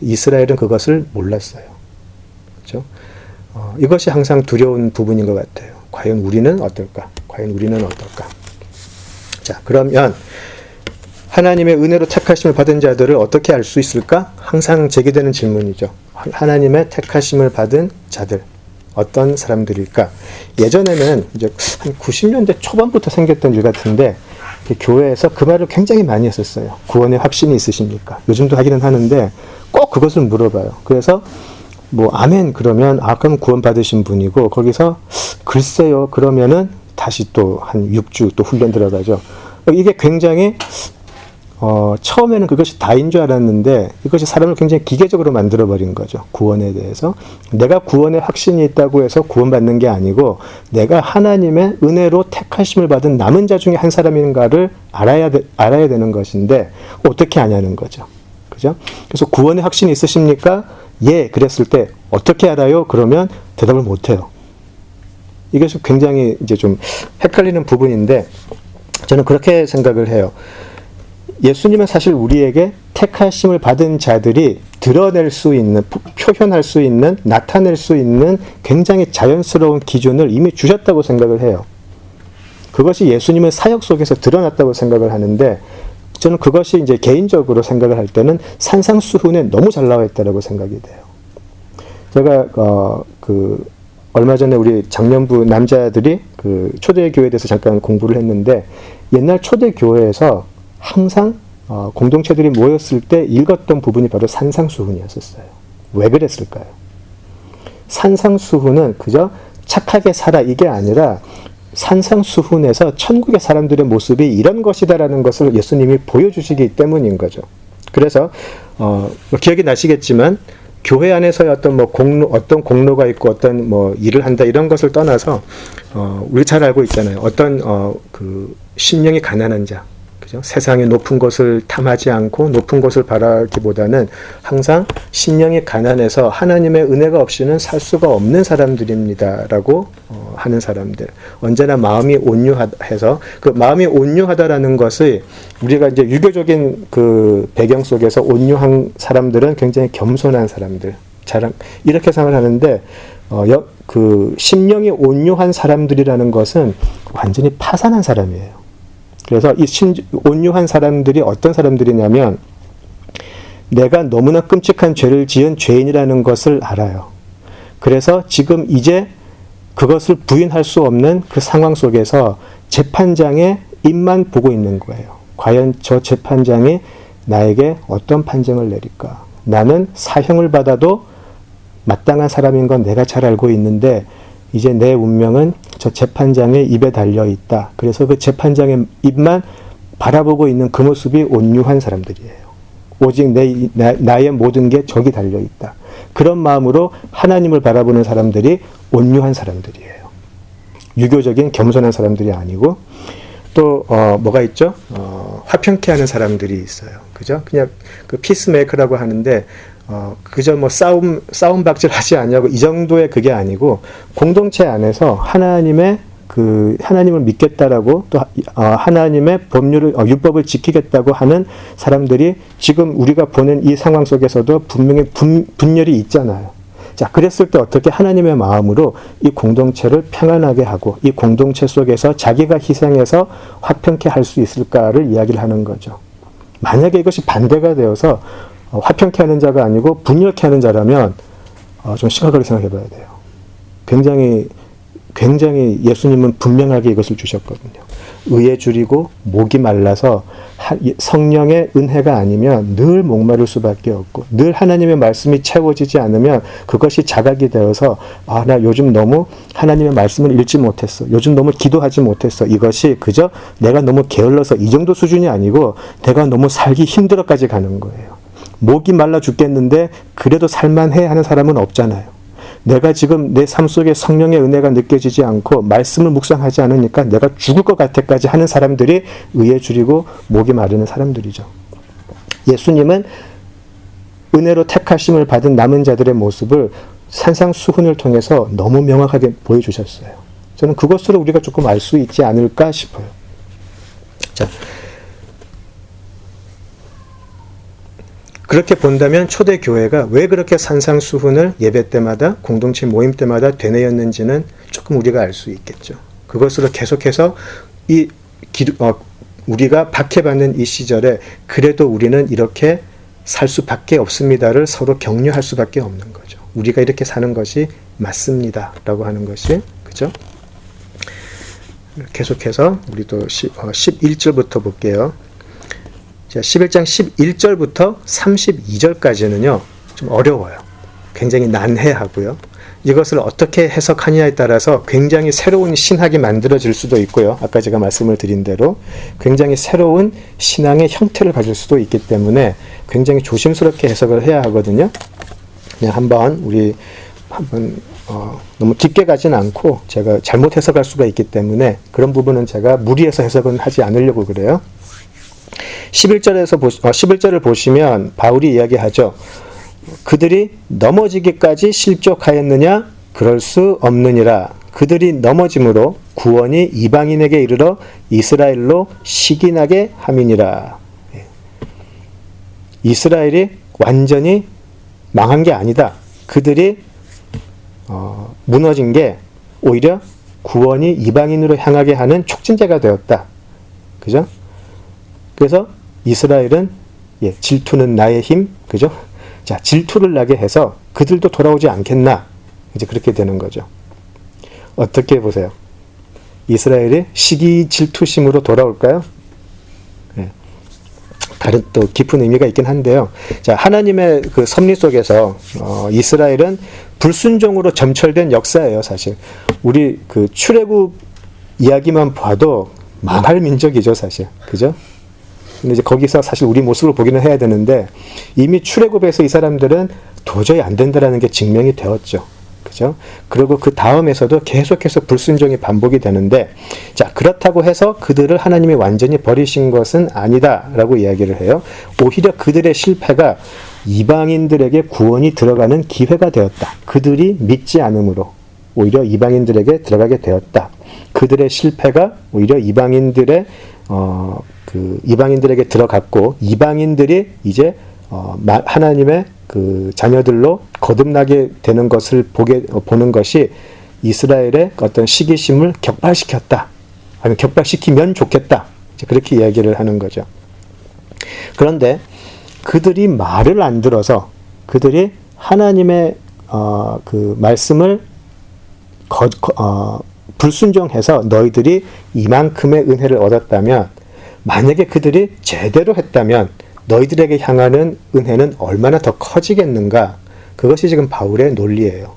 Speaker 1: 이스라엘은 그것을 몰랐어요. 그죠? 이것이 항상 두려운 부분인 것 같아요. 과연 우리는 어떨까? 과연 우리는 어떨까? 자, 그러면 하나님의 은혜로 택하심을 받은 자들을 어떻게 알 수 있을까? 항상 제기되는 질문이죠. 하나님의 택하심을 받은 자들, 어떤 사람들일까? 예전에는 이제 한 90년대 초반부터 생겼던 일 같은데, 교회에서 그 말을 굉장히 많이 했었어요. 구원의 확신이 있으십니까? 요즘도 하기는 하는데 꼭 그것을 물어봐요. 그래서 아멘 그러면 그럼 구원 받으신 분이고, 거기서 글쎄요 그러면은 다시 또 한 6주 또 훈련 들어가죠. 이게 굉장히 처음에는 그것이 다인 줄 알았는데 이것이 사람을 굉장히 기계적으로 만들어버린 거죠. 구원에 대해서. 내가 구원의 확신이 있다고 해서 구원받는 게 아니고 내가 하나님의 은혜로 택하심을 받은 남은 자 중에 한 사람인가를 알아야 되는 것인데 어떻게 아냐는 거죠. 그죠? 그래서 구원의 확신이 있으십니까? 예, 그랬을 때 어떻게 알아요? 그러면 대답을 못 해요. 이것이 굉장히 이제 좀 헷갈리는 부분인데 저는 그렇게 생각을 해요. 예수님은 사실 우리에게 택하심을 받은 자들이 드러낼 수 있는, 표현할 수 있는, 나타낼 수 있는 굉장히 자연스러운 기준을 이미 주셨다고 생각을 해요. 그것이 예수님의 사역 속에서 드러났다고 생각을 하는데 저는 그것이 이제 개인적으로 생각을 할 때는 산상수훈에 너무 잘 나와 있다고 생각이 돼요. 제가 얼마 전에 우리 장년부 남자들이 초대교회에 대해서 잠깐 공부를 했는데 옛날 초대교회에서 항상 공동체들이 모였을 때 읽었던 부분이 바로 산상수훈이었어요. 왜 그랬을까요? 산상수훈은 그저 착하게 살아 이게 아니라 산상수훈에서 천국의 사람들의 모습이 이런 것이다라는 것을 예수님이 보여주시기 때문인 거죠. 그래서 기억이 나시겠지만 교회 안에서의 어떤 공로가 있고 어떤 일을 한다 이런 것을 떠나서 우리 잘 알고 있잖아요. 어떤 심령이 가난한 자, 그죠? 세상의 높은 것을 탐하지 않고 높은 것을 바라기보다는 항상 심령이 가난해서 하나님의 은혜가 없이는 살 수가 없는 사람들입니다라고 하는 사람들. 언제나 마음이 온유해서 그 마음이 온유하다라는 것이 우리가 이제 유교적인 그 배경 속에서 온유한 사람들은 굉장히 겸손한 사람들, 이렇게 생각하는데 그 심령이 온유한 사람들이라는 것은 완전히 파산한 사람이에요. 그래서 이 온유한 사람들이 어떤 사람들이냐면 내가 너무나 끔찍한 죄를 지은 죄인이라는 것을 알아요. 그래서 지금 이제 그것을 부인할 수 없는 그 상황 속에서 재판장의 입만 보고 있는 거예요. 과연 저 재판장이 나에게 어떤 판정을 내릴까? 나는 사형을 받아도 마땅한 사람인 건 내가 잘 알고 있는데 이제 내 운명은 저 재판장의 입에 달려 있다. 그래서 그 재판장의 입만 바라보고 있는 그 모습이 온유한 사람들이에요. 오직 나의 모든 게 저기 달려있다. 그런 마음으로 하나님을 바라보는 사람들이 온유한 사람들이에요. 유교적인 겸손한 사람들이 아니고, 또 뭐가 있죠? 화평케 하는 사람들이 있어요. 그죠? 그냥 그 피스메이커라고 하는데 그저 뭐 싸움 박질 하지 않냐고 이 정도의 그게 아니고, 공동체 안에서 하나님을 믿겠다라고 또 하나님의 법률을 율법을 지키겠다고 하는 사람들이 지금 우리가 보는 이 상황 속에서도 분명히 분열이 있잖아요. 자, 그랬을 때 어떻게 하나님의 마음으로 이 공동체를 평안하게 하고 이 공동체 속에서 자기가 희생해서 화평케 할 수 있을까를 이야기를 하는 거죠. 만약에 이것이 반대가 되어서 화평케 하는 자가 아니고 분열케 하는 자라면 좀 심각하게 생각해 봐야 돼요. 굉장히 예수님은 분명하게 이것을 주셨거든요. 의에 줄이고 목이 말라서 성령의 은혜가 아니면 늘 목마를 수밖에 없고, 늘 하나님의 말씀이 채워지지 않으면 그것이 자각이 되어서 나 요즘 너무 하나님의 말씀을 읽지 못했어. 요즘 너무 기도하지 못했어. 이것이 그저 내가 너무 게을러서 이 정도 수준이 아니고 내가 너무 살기 힘들어까지 가는 거예요. 목이 말라 죽겠는데 그래도 살만해 하는 사람은 없잖아요. 내가 지금 내 삶 속에 성령의 은혜가 느껴지지 않고 말씀을 묵상하지 않으니까 내가 죽을 것 같아까지 하는 사람들이 의에 줄이고 목이 마르는 사람들이죠. 예수님은 은혜로 택하심을 받은 남은 자들의 모습을 산상수훈을 통해서 너무 명확하게 보여주셨어요. 저는 그것으로 우리가 조금 알 수 있지 않을까 싶어요. 자, 그렇게 본다면 초대교회가 왜 그렇게 산상수훈을 예배 때마다 공동체 모임 때마다 되뇌었는지는 조금 우리가 알 수 있겠죠. 그것으로 계속해서 우리가 박해받는 이 시절에 그래도 우리는 이렇게 살 수밖에 없습니다를 서로 격려할 수밖에 없는 거죠. 우리가 이렇게 사는 것이 맞습니다 라고 하는 것이, 그죠? 계속해서 우리도 11절부터 볼게요. 자, 11장 11절부터 32절까지는요, 좀 어려워요. 굉장히 난해하고요. 이것을 어떻게 해석하느냐에 따라서 굉장히 새로운 신학이 만들어질 수도 있고요. 아까 제가 말씀을 드린 대로 굉장히 새로운 신앙의 형태를 가질 수도 있기 때문에 굉장히 조심스럽게 해석을 해야 하거든요. 그냥 한번 너무 깊게 가진 않고 제가 잘못 해석할 수가 있기 때문에 그런 부분은 제가 무리해서 해석은 하지 않으려고 그래요. 11절을 보시면 바울이 이야기하죠. 그들이 넘어지기까지 실족하였느냐? 그럴 수 없느니라. 그들이 넘어짐으로 구원이 이방인에게 이르러 이스라엘로 시기나게 함이니라. 이스라엘이 완전히 망한 게 아니다. 그들이 무너진 게 오히려 구원이 이방인으로 향하게 하는 촉진제가 되었다. 그죠? 그래서 이스라엘은 질투는 나의 힘, 그죠? 자, 질투를 나게 해서 그들도 돌아오지 않겠나? 이제 그렇게 되는 거죠. 어떻게 보세요? 이스라엘이 시기 질투심으로 돌아올까요? 다른 또 깊은 의미가 있긴 한데요. 자, 하나님의 그 섭리 속에서 이스라엘은 불순종으로 점철된 역사예요, 사실. 우리 그 출애굽 이야기만 봐도 망할 민족이죠, 사실. 그죠? 근데 이제 거기서 사실 우리 모습을 보기는 해야 되는데 이미 출애굽에서 이 사람들은 도저히 안 된다라는 게 증명이 되었죠. 그죠? 그리고 그 다음에서도 계속해서 불순종이 반복이 되는데, 자, 그렇다고 해서 그들을 하나님이 완전히 버리신 것은 아니다라고 이야기를 해요. 오히려 그들의 실패가 이방인들에게 구원이 들어가는 기회가 되었다. 그들이 믿지 않음으로 오히려 이방인들에게 들어가게 되었다. 그들의 실패가 오히려 이방인들에게 들어갔고, 이방인들이 이제 하나님의 그 자녀들로 거듭나게 되는 것을 보는 것이 이스라엘의 어떤 시기심을 격발시켰다. 아니면 격발시키면 좋겠다. 그렇게 이야기를 하는 거죠. 그런데 그들이 말을 안 들어서 그들이 하나님의 그 말씀을 불순종해서 너희들이 이만큼의 은혜를 얻었다면, 만약에 그들이 제대로 했다면 너희들에게 향하는 은혜는 얼마나 더 커지겠는가? 그것이 지금 바울의 논리예요.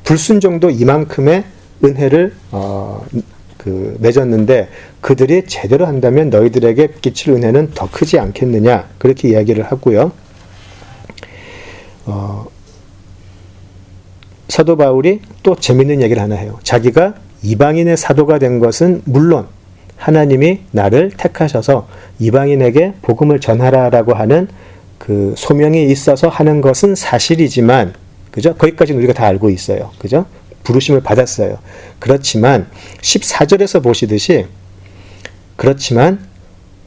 Speaker 1: 불순종도 이만큼의 은혜를 맺었는데 그들이 제대로 한다면 너희들에게 끼칠 은혜는 더 크지 않겠느냐 그렇게 이야기를 하고요. 사도 바울이 또 재밌는 얘기를 하나 해요. 자기가 이방인의 사도가 된 것은 물론 하나님이 나를 택하셔서 이방인에게 복음을 전하라라고 하는 그 소명이 있어서 하는 것은 사실이지만, 그죠? 거기까지는 우리가 다 알고 있어요. 그죠? 부르심을 받았어요. 그렇지만 14절에서 보시듯이 그렇지만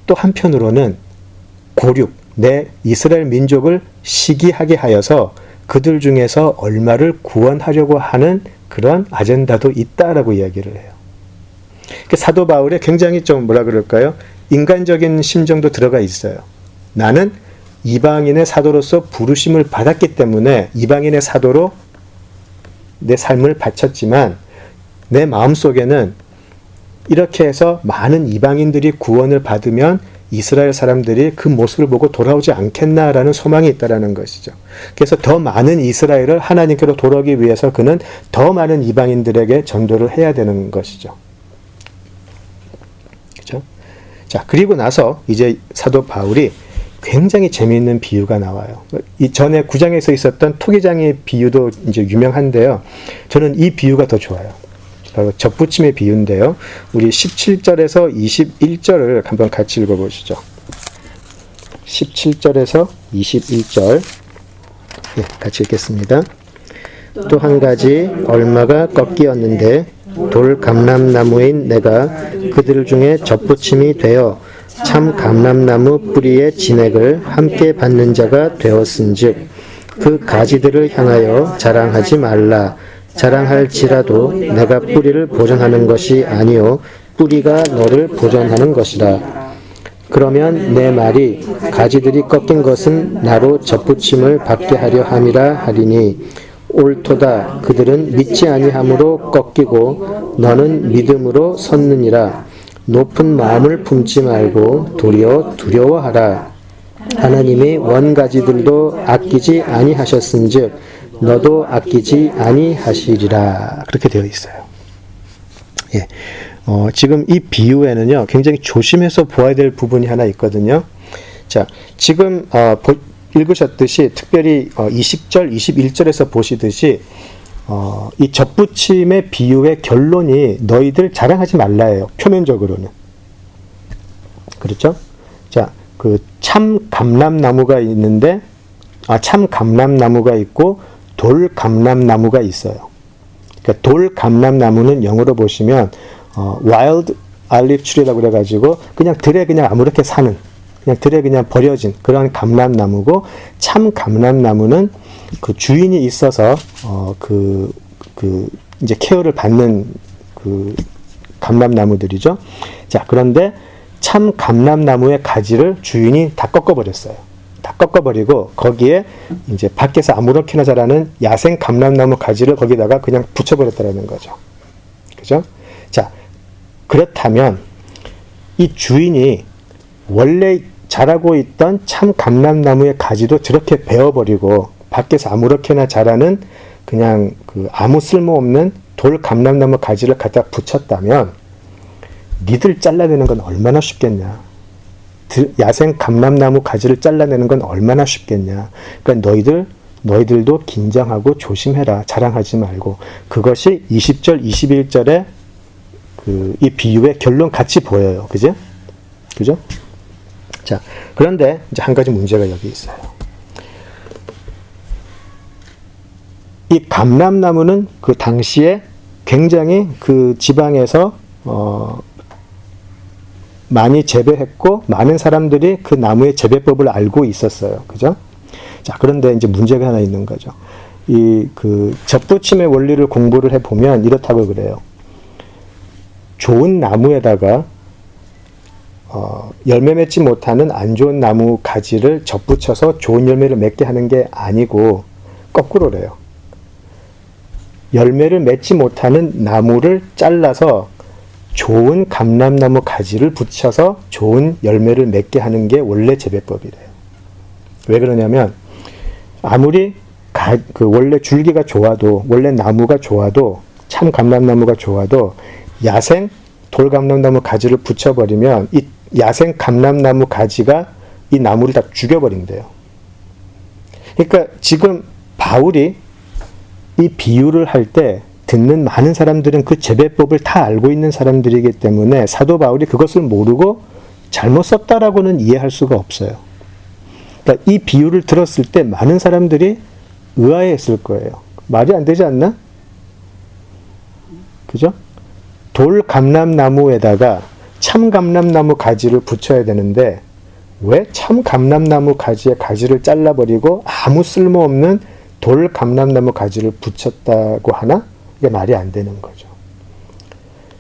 Speaker 1: 또 한편으로는 내 이스라엘 민족을 시기하게 하여서 그들 중에서 얼마를 구원하려고 하는 그런 아젠다도 있다라고 이야기를 해요. 사도 바울에 굉장히 좀 뭐라 그럴까요? 인간적인 심정도 들어가 있어요. 나는 이방인의 사도로서 부르심을 받았기 때문에 이방인의 사도로 내 삶을 바쳤지만 내 마음속에는 이렇게 해서 많은 이방인들이 구원을 받으면 이스라엘 사람들이 그 모습을 보고 돌아오지 않겠나라는 소망이 있다라는 것이죠. 그래서 더 많은 이스라엘을 하나님께로 돌아오기 위해서 그는 더 많은 이방인들에게 전도를 해야 되는 것이죠. 그렇죠? 자, 그리고 나서 이제 사도 바울이 굉장히 재미있는 비유가 나와요. 이 전에 9장에서 있었던 토기장의 비유도 이제 유명한데요. 저는 이 비유가 더 좋아요. 바로 접붙임의 비유인데요. 우리 17절에서 21절을 한번 같이 읽어보시죠. 17절에서 21절 같이 읽겠습니다. 또 한 가지 얼마가 꺾이었는데 돌 감람나무인 내가 그들 중에 접붙임이 되어 참 감람나무 뿌리의 진액을 함께 받는 자가 되었은즉 그 가지들을 향하여 자랑하지 말라. 자랑할지라도 내가 뿌리를 보존하는 것이 아니요 뿌리가 너를 보존하는 것이라. 그러면 내 말이 가지들이 꺾인 것은 나로 접붙임을 받게 하려 함이라 하리니 옳도다. 그들은 믿지 아니함으로 꺾이고 너는 믿음으로 섰느니라. 높은 마음을 품지 말고 도리어 두려워하라. 하나님이 원가지들도 아끼지 아니하셨은즉 너도 아끼지 아니하시리라. 그렇게 되어 있어요. 예. 지금 이 비유에는요, 굉장히 조심해서 보아야 될 부분이 하나 있거든요. 자, 지금 읽으셨듯이 특별히 20절, 21절에서 보시듯이 이 접붙임의 비유의 결론이 너희들 자랑하지 말라예요. 표면적으로는. 그렇죠? 자, 그 참 감람나무가 있는데 참 감람나무가 있고 돌 감람나무가 있어요. 그러니까 돌 감람나무는 영어로 보시면 wild olive tree라고 그래가지고 그냥 들에 그냥 아무렇게 사는, 그냥 들에 그냥 버려진 그런 감람나무고, 참 감람나무는 그 주인이 있어서 이제 케어를 받는 그 감람나무들이죠. 자, 그런데 참 감람나무의 가지를 주인이 다 꺾어버렸어요. 다 꺾어버리고 거기에 이제 밖에서 아무렇게나 자라는 야생 감람나무 가지를 거기다가 그냥 붙여버렸다는 거죠. 그죠? 자, 그렇다면 이 주인이 원래 자라고 있던 참 감람나무의 가지도 저렇게 베어버리고 밖에서 아무렇게나 자라는 그냥 그 아무 쓸모없는 돌 감람나무 가지를 갖다 붙였다면 니들 잘라내는 건 얼마나 쉽겠냐. 야생 감람나무 가지를 잘라내는 건 얼마나 쉽겠냐. 그러니까 너희들도 긴장하고 조심해라. 자랑하지 말고. 그것이 20절, 21절에 이 비유의 결론 같이 보여요. 그죠? 그죠? 자, 그런데 이제 한 가지 문제가 여기 있어요. 이 감람나무는 그 당시에 굉장히 그 지방에서 많이 재배했고 많은 사람들이 그 나무의 재배법을 알고 있었어요. 그죠? 자, 그런데 이제 문제가 하나 있는 거죠. 이 그 접붙임의 원리를 공부를 해 보면 이렇다고 그래요. 좋은 나무에다가 열매 맺지 못하는 안 좋은 나무 가지를 접붙여서 좋은 열매를 맺게 하는 게 아니고 거꾸로래요. 열매를 맺지 못하는 나무를 잘라서 좋은 감람나무 가지를 붙여서 좋은 열매를 맺게 하는 게 원래 재배법이래요. 왜 그러냐면 아무리 원래 줄기가 좋아도, 원래 나무가 좋아도, 참 감람나무가 좋아도 야생 돌 감람나무 가지를 붙여버리면 이 야생 감람나무 가지가 이 나무를 다 죽여버린대요. 그러니까 지금 바울이 이 비유를 할 때 듣는 많은 사람들은 그 재배법을 다 알고 있는 사람들이기 때문에 사도 바울이 그것을 모르고 잘못 썼다라고는 이해할 수가 없어요. 그러니까 이 비유를 들었을 때 많은 사람들이 의아해했을 거예요. 말이 안 되지 않나? 그죠? 돌 감람나무에다가 참 감람나무 가지를 붙여야 되는데 왜 참 감람나무 가지의 가지를 잘라버리고 아무 쓸모없는 돌 감람나무 가지를 붙였다고 하나? 이게 말이 안 되는 거죠.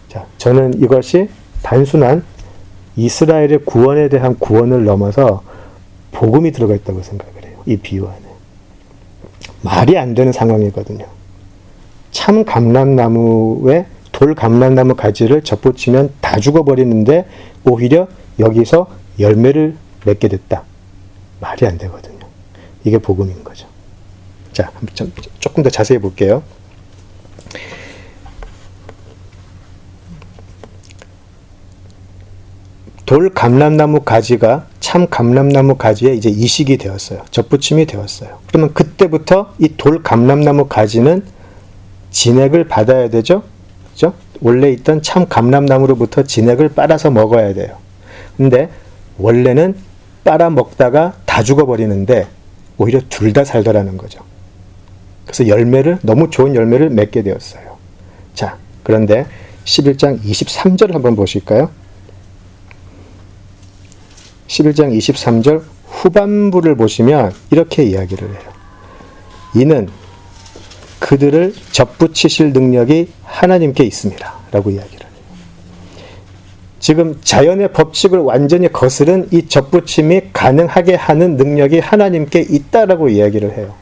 Speaker 1: 자, 저는 이것이 단순한 이스라엘의 구원에 대한 구원을 넘어서 복음이 들어가 있다고 생각을 해요. 이 비유 안에. 말이 안 되는 상황이거든요. 참 감람나무에 돌 감람나무 가지를 접붙이면 다 죽어버리는데 오히려 여기서 열매를 맺게 됐다. 말이 안 되거든요. 이게 복음인 거죠. 자, 조금 더 자세히 볼게요. 돌 감람나무 가지가 참 감람나무 가지에 이제 이식이 되었어요. 접붙임이 되었어요. 그러면 그때부터 이 돌 감람나무 가지는 진액을 받아야 되죠? 그죠? 원래 있던 참 감람나무로부터 진액을 빨아서 먹어야 돼요. 근데 원래는 빨아 먹다가 다 죽어버리는데 오히려 둘 다 살더라는 거죠. 그래서 너무 좋은 열매를 맺게 되었어요. 자, 그런데 11장 23절 한번 보실까요? 11장 23절 후반부를 보시면 이렇게 이야기를 해요. 이는 그들을 접붙이실 능력이 하나님께 있습니다. 라고 이야기를 해요. 지금 자연의 법칙을 완전히 거스른 이 접붙임이 가능하게 하는 능력이 하나님께 있다라고 이야기를 해요.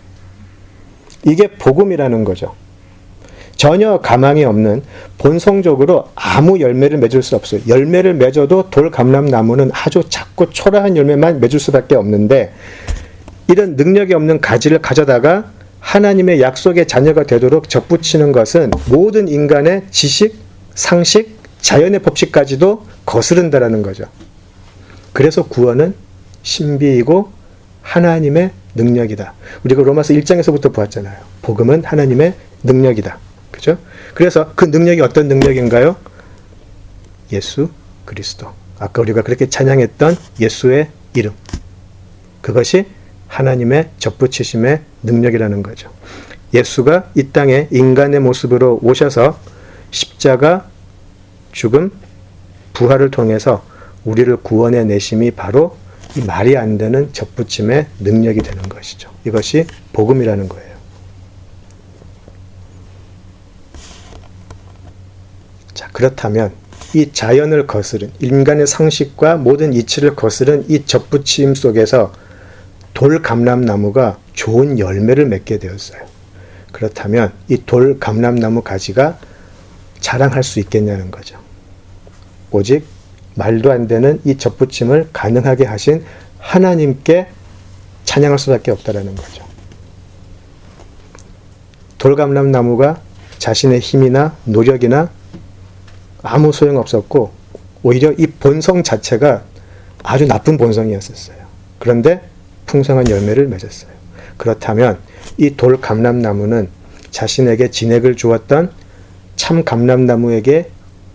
Speaker 1: 이게 복음이라는 거죠. 전혀 가망이 없는 본성적으로 아무 열매를 맺을 수 없어요. 열매를 맺어도 돌 감람나무는 아주 작고 초라한 열매만 맺을 수밖에 없는데 이런 능력이 없는 가지를 가져다가 하나님의 약속의 자녀가 되도록 접붙이는 것은 모든 인간의 지식, 상식, 자연의 법칙까지도 거스른다라는 거죠. 그래서 구원은 신비이고 하나님의 능력이다. 우리가 로마서 1장에서부터 보았잖아요. 복음은 하나님의 능력이다. 그죠? 그래서 그 능력이 어떤 능력인가요? 예수 그리스도. 아까 우리가 그렇게 찬양했던 예수의 이름. 그것이 하나님의 접붙이심의 능력이라는 거죠. 예수가 이 땅에 인간의 모습으로 오셔서 십자가, 죽음, 부활을 통해서 우리를 구원해 내심이 바로 이 말이 안 되는 접붙임의 능력이 되는 것이죠. 이것이 복음이라는 거예요. 자, 그렇다면 이 자연을 거스른 인간의 상식과 모든 이치를 거스른 이 접붙임 속에서 돌 감람나무가 좋은 열매를 맺게 되었어요. 그렇다면 이 돌 감람나무 가지가 자랑할 수 있겠냐는 거죠. 오직 말도 안 되는 이 접붙임을 가능하게 하신 하나님께 찬양할 수밖에 없다라는 거죠. 돌 감람나무가 자신의 힘이나 노력이나 아무 소용 없었고 오히려 이 본성 자체가 아주 나쁜 본성이었었어요. 그런데 풍성한 열매를 맺었어요. 그렇다면 이 돌 감람나무는 자신에게 진액을 주었던 참 감람나무에게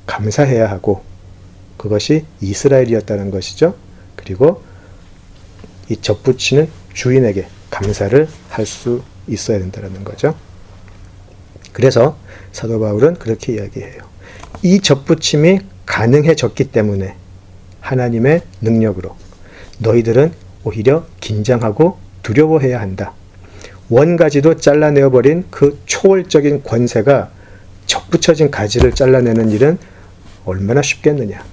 Speaker 1: 감사해야 하고 그것이 이스라엘이었다는 것이죠. 그리고 이 접붙이는 주인에게 감사를 할 수 있어야 된다는 거죠. 그래서 사도 바울은 그렇게 이야기해요. 이 접붙임이 가능해졌기 때문에 하나님의 능력으로 너희들은 오히려 긴장하고 두려워해야 한다. 원가지도 잘라내어버린 그 초월적인 권세가 접붙여진 가지를 잘라내는 일은 얼마나 쉽겠느냐.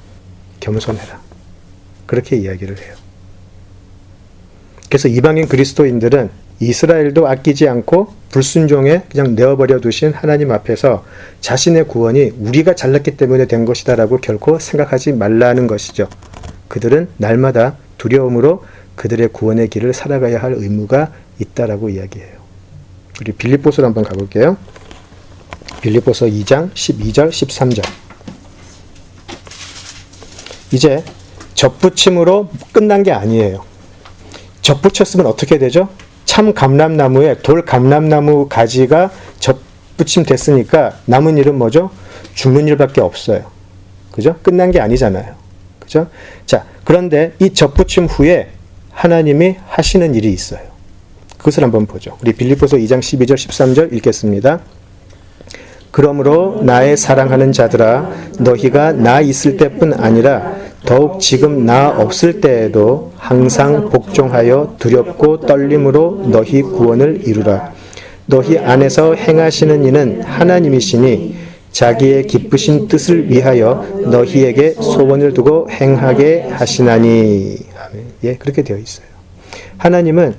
Speaker 1: 겸손해라. 그렇게 이야기를 해요. 그래서 이방인 그리스도인들은 이스라엘도 아끼지 않고 불순종에 그냥 내어버려 두신 하나님 앞에서 자신의 구원이 우리가 잘났기 때문에 된 것이다 라고 결코 생각하지 말라는 것이죠. 그들은 날마다 두려움으로 그들의 구원의 길을 살아가야 할 의무가 있다라고 이야기해요. 우리 빌립보서로 한번 가볼게요. 빌립보서 2장 12절 13절 이제 접붙임으로 끝난 게 아니에요. 접붙였으면 어떻게 되죠? 참 감람나무에 돌 감람나무 가지가 접붙임 됐으니까 남은 일은 뭐죠? 죽는 일밖에 없어요. 그죠? 끝난 게 아니잖아요. 그죠? 자, 그런데 이 접붙임 후에 하나님이 하시는 일이 있어요. 그것을 한번 보죠. 우리 빌립보서 2장 12절 13절 읽겠습니다. 그러므로 나의 사랑하는 자들아 너희가 나 있을 때뿐 아니라 더욱 지금 나 없을 때에도 항상 복종하여 두렵고 떨림으로 너희 구원을 이루라. 너희 안에서 행하시는 이는 하나님이시니 자기의 기쁘신 뜻을 위하여 너희에게 소원을 두고 행하게 하시나니. 아멘. 예, 그렇게 되어 있어요. 하나님은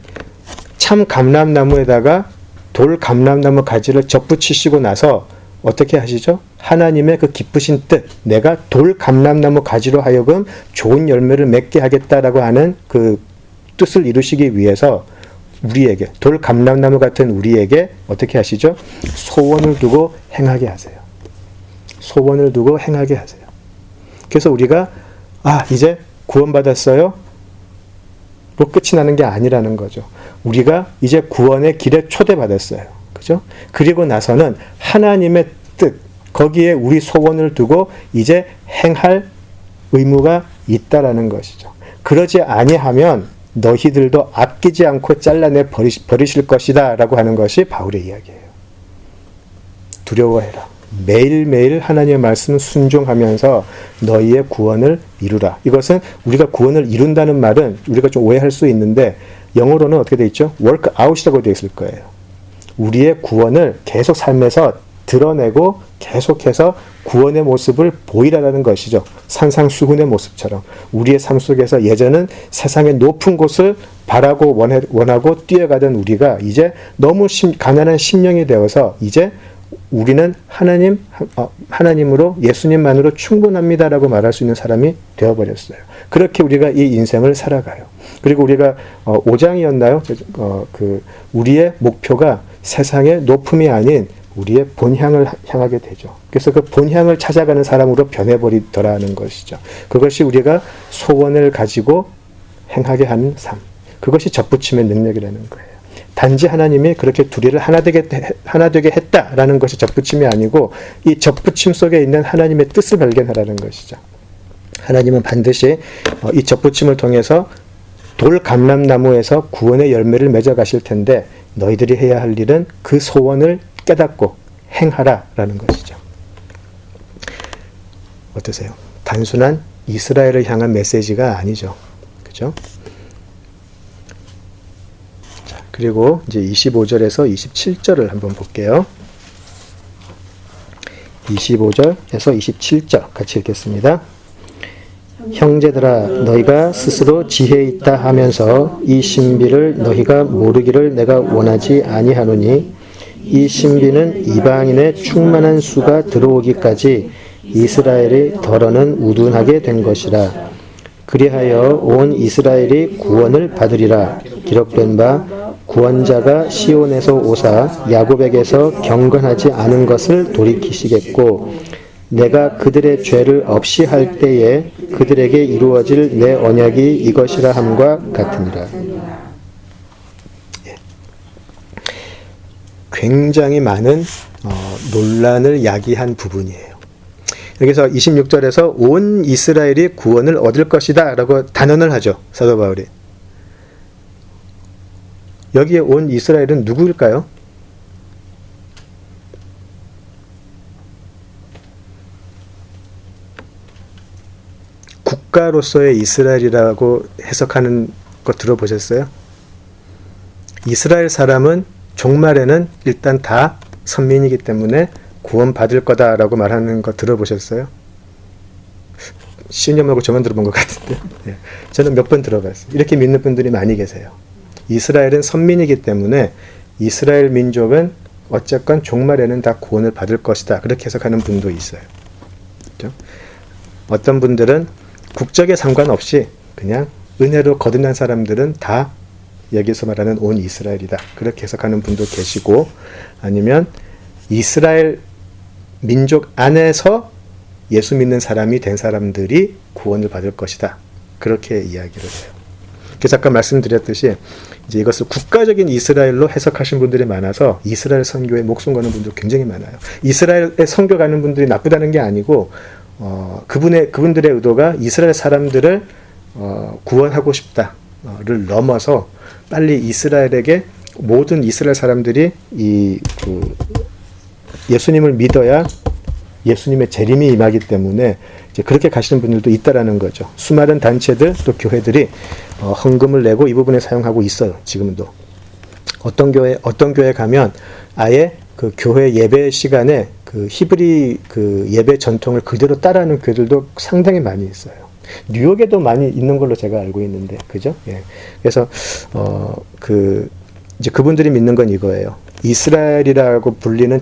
Speaker 1: 참 감람나무에다가 돌 감람나무 가지를 접붙이시고 나서 어떻게 하시죠? 하나님의 그 기쁘신 뜻, 내가 돌 감람나무 가지로 하여금 좋은 열매를 맺게 하겠다라고 하는 그 뜻을 이루시기 위해서 우리에게, 돌 감람나무 같은 우리에게 어떻게 하시죠? 소원을 두고 행하게 하세요. 소원을 두고 행하게 하세요. 그래서 우리가 이제 구원받았어요? 로 끝이 나는 게 아니라는 거죠. 우리가 이제 구원의 길에 초대받았어요. 그죠? 그리고 나서는 하나님의 뜻, 거기에 우리 소원을 두고 이제 행할 의무가 있다라는 것이죠. 그러지 아니하면 너희들도 아끼지 않고 잘라내 버리실 것이다 라고 하는 것이 바울의 이야기예요. 두려워해라. 매일매일 하나님의 말씀을 순종하면서 너희의 구원을 이루라. 이것은 우리가 구원을 이룬다는 말은 우리가 좀 오해할 수 있는데 영어로는 어떻게 되어 있죠? work out이라고 되어 있을 거예요. 우리의 구원을 계속 삶에서 드러내고 계속해서 구원의 모습을 보이라는 것이죠. 산상수훈의 모습처럼 우리의 삶 속에서 예전은 세상의 높은 곳을 바라고 원하고 뛰어가던 우리가 이제 너무 가난한 심령이 되어서 이제 우리는 하나님으로 예수님만으로 충분합니다라고 말할 수 있는 사람이 되어버렸어요. 그렇게 우리가 이 인생을 살아가요. 그리고 우리가 5장이었나요? 우리의 목표가 세상의 높음이 아닌 우리의 본향을 향하게 되죠. 그래서 그 본향을 찾아가는 사람으로 변해버리더라는 것이죠. 그것이 우리가 소원을 가지고 행하게 하는 삶. 그것이 접붙임의 능력이라는 거예요. 단지 하나님이 그렇게 둘이를 하나 되게 했다라는 것이 접붙임이 아니고 이 접붙임 속에 있는 하나님의 뜻을 발견하라는 것이죠. 하나님은 반드시 이 접붙임을 통해서 돌 감람나무에서 구원의 열매를 맺어 가실 텐데 너희들이 해야 할 일은 그 소원을 깨닫고 행하라라는 것이죠. 어떠세요? 단순한 이스라엘을 향한 메시지가 아니죠. 그죠? 자, 그리고 이제 25절에서 27절을 한번 볼게요. 25절에서 27절 같이 읽겠습니다. 형제들아 너희가 스스로 지혜 있다 하면서 이 신비를 너희가 모르기를 내가 원하지 아니하노니 이 신비는 이방인의 충만한 수가 들어오기까지 이스라엘이 덜어는 우둔하게 된 것이라. 그리하여 온 이스라엘이 구원을 받으리라. 기록된 바 구원자가 시온에서 오사 야곱에게서 경건하지 않은 것을 돌이키시겠고 내가 그들의 죄를 없이 할 때에 그들에게 이루어질 내 언약이 이것이라 함과 같으니라. 굉장히 많은 논란을 야기한 부분이에요. 여기서 26절에서 온 이스라엘이 구원을 얻을 것이다 라고 단언을 하죠. 사도 바울이. 여기에 온 이스라엘은 누구일까요? 국가로서의 이스라엘이라고 해석하는 거 들어보셨어요? 이스라엘 사람은 종말에는 일단 다 선민이기 때문에 구원받을 거다라고 말하는 거 들어보셨어요? 신념하고 저만 들어본 것 같은데 네. 저는 몇 번 들어봤어요. 이렇게 믿는 분들이 많이 계세요. 이스라엘은 선민이기 때문에 이스라엘 민족은 어쨌건 종말에는 다 구원을 받을 것이다. 그렇게 해석하는 분도 있어요. 그렇죠? 어떤 분들은 국적에 상관없이 그냥 은혜로 거듭난 사람들은 다 여기서 말하는 온 이스라엘이다. 그렇게 해석하는 분도 계시고 아니면 이스라엘 민족 안에서 예수 믿는 사람이 된 사람들이 구원을 받을 것이다. 그렇게 이야기를 해요. 그래서 아까 말씀드렸듯이 이제 이것을 국가적인 이스라엘로 해석하신 분들이 많아서 이스라엘 선교에 목숨 거는 분들 굉장히 많아요. 이스라엘에 선교 가는 분들이 나쁘다는 게 아니고 그분들의 의도가 이스라엘 사람들을 구원하고 싶다를 넘어서 빨리 이스라엘에게 모든 이스라엘 사람들이 예수님을 믿어야 예수님의 재림이 임하기 때문에 이제 그렇게 가시는 분들도 있다라는 거죠. 수많은 단체들 또 교회들이 헌금을 내고 이 부분에 사용하고 있어요. 지금도 어떤 교회 가면 아예 그 교회 예배 시간에 그 히브리 그 예배 전통을 그대로 따라하는 교회들도 상당히 많이 있어요. 뉴욕에도 많이 있는 걸로 제가 알고 있는데, 그죠? 예. 그래서 이제 그분들이 믿는 건 이거예요. 이스라엘이라고 불리는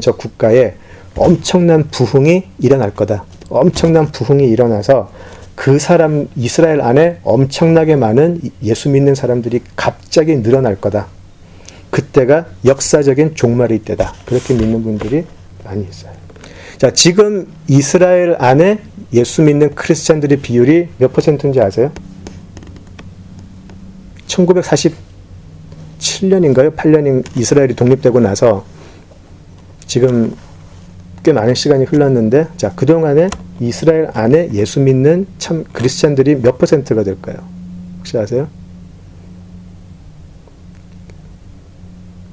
Speaker 1: 저 국가에 엄청난 부흥이 일어날 거다. 엄청난 부흥이 일어나서 그 사람 이스라엘 안에 엄청나게 많은 예수 믿는 사람들이 갑자기 늘어날 거다. 그때가 역사적인 종말의 때다. 그렇게 믿는 분들이 많이 있어요. 자, 지금 이스라엘 안에 예수 믿는 크리스찬들의 비율이 몇 퍼센트인지 아세요? 1947년인가요? 8년인 이스라엘이 독립되고 나서 지금 꽤 많은 시간이 흘렀는데, 자, 그동안에 이스라엘 안에 예수 믿는 참 크리스찬들이 몇 퍼센트가 될까요? 혹시 아세요?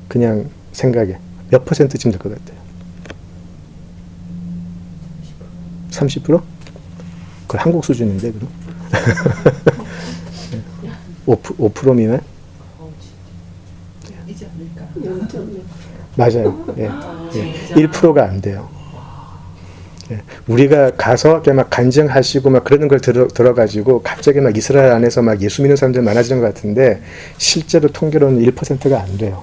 Speaker 1: 그냥 생각에 몇 퍼센트쯤 될 것 같아요? 30%? 그건 한국 수준인데, 그럼? 5% 미만? 맞아요. 예. 예. 1%가 안 돼요. 예. 우리가 가서 막 간증하시고 막 그러는 걸 들어가지고 갑자기 막 이스라엘 안에서 막 예수 믿는 사람들이 많아지는 것 같은데 실제로 통계로는 1%가 안 돼요.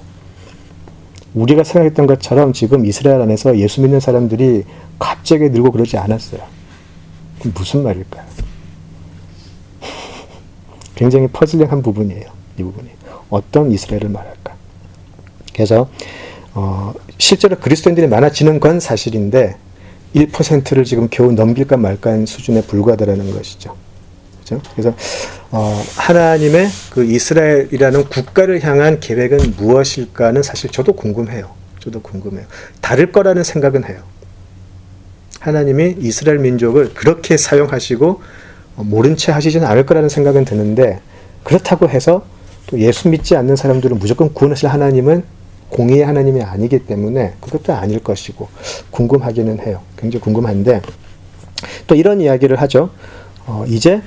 Speaker 1: 우리가 생각했던 것처럼 지금 이스라엘 안에서 예수 믿는 사람들이 갑자기 늘고 그러지 않았어요. 그럼 무슨 말일까요? 굉장히 퍼즐링한 부분이에요. 이 부분이. 어떤 이스라엘을 말할까? 그래서 실제로 그리스도인들이 많아지는 건 사실인데 1%를 지금 겨우 넘길까 말까한 수준에 불과하다는 것이죠. 그렇죠? 그래서 하나님의 그 이스라엘이라는 국가를 향한 계획은 무엇일까는 사실 저도 궁금해요. 다를 거라는 생각은 해요. 하나님이 이스라엘 민족을 그렇게 사용하시고 모른 채 하시지는 않을 거라는 생각은 드는데, 그렇다고 해서 또 예수 믿지 않는 사람들은 무조건 구원하실 하나님은 공의의 하나님이 아니기 때문에 그것도 아닐 것이고 궁금하기는 해요. 굉장히 궁금한데, 또 이런 이야기를 하죠. 이제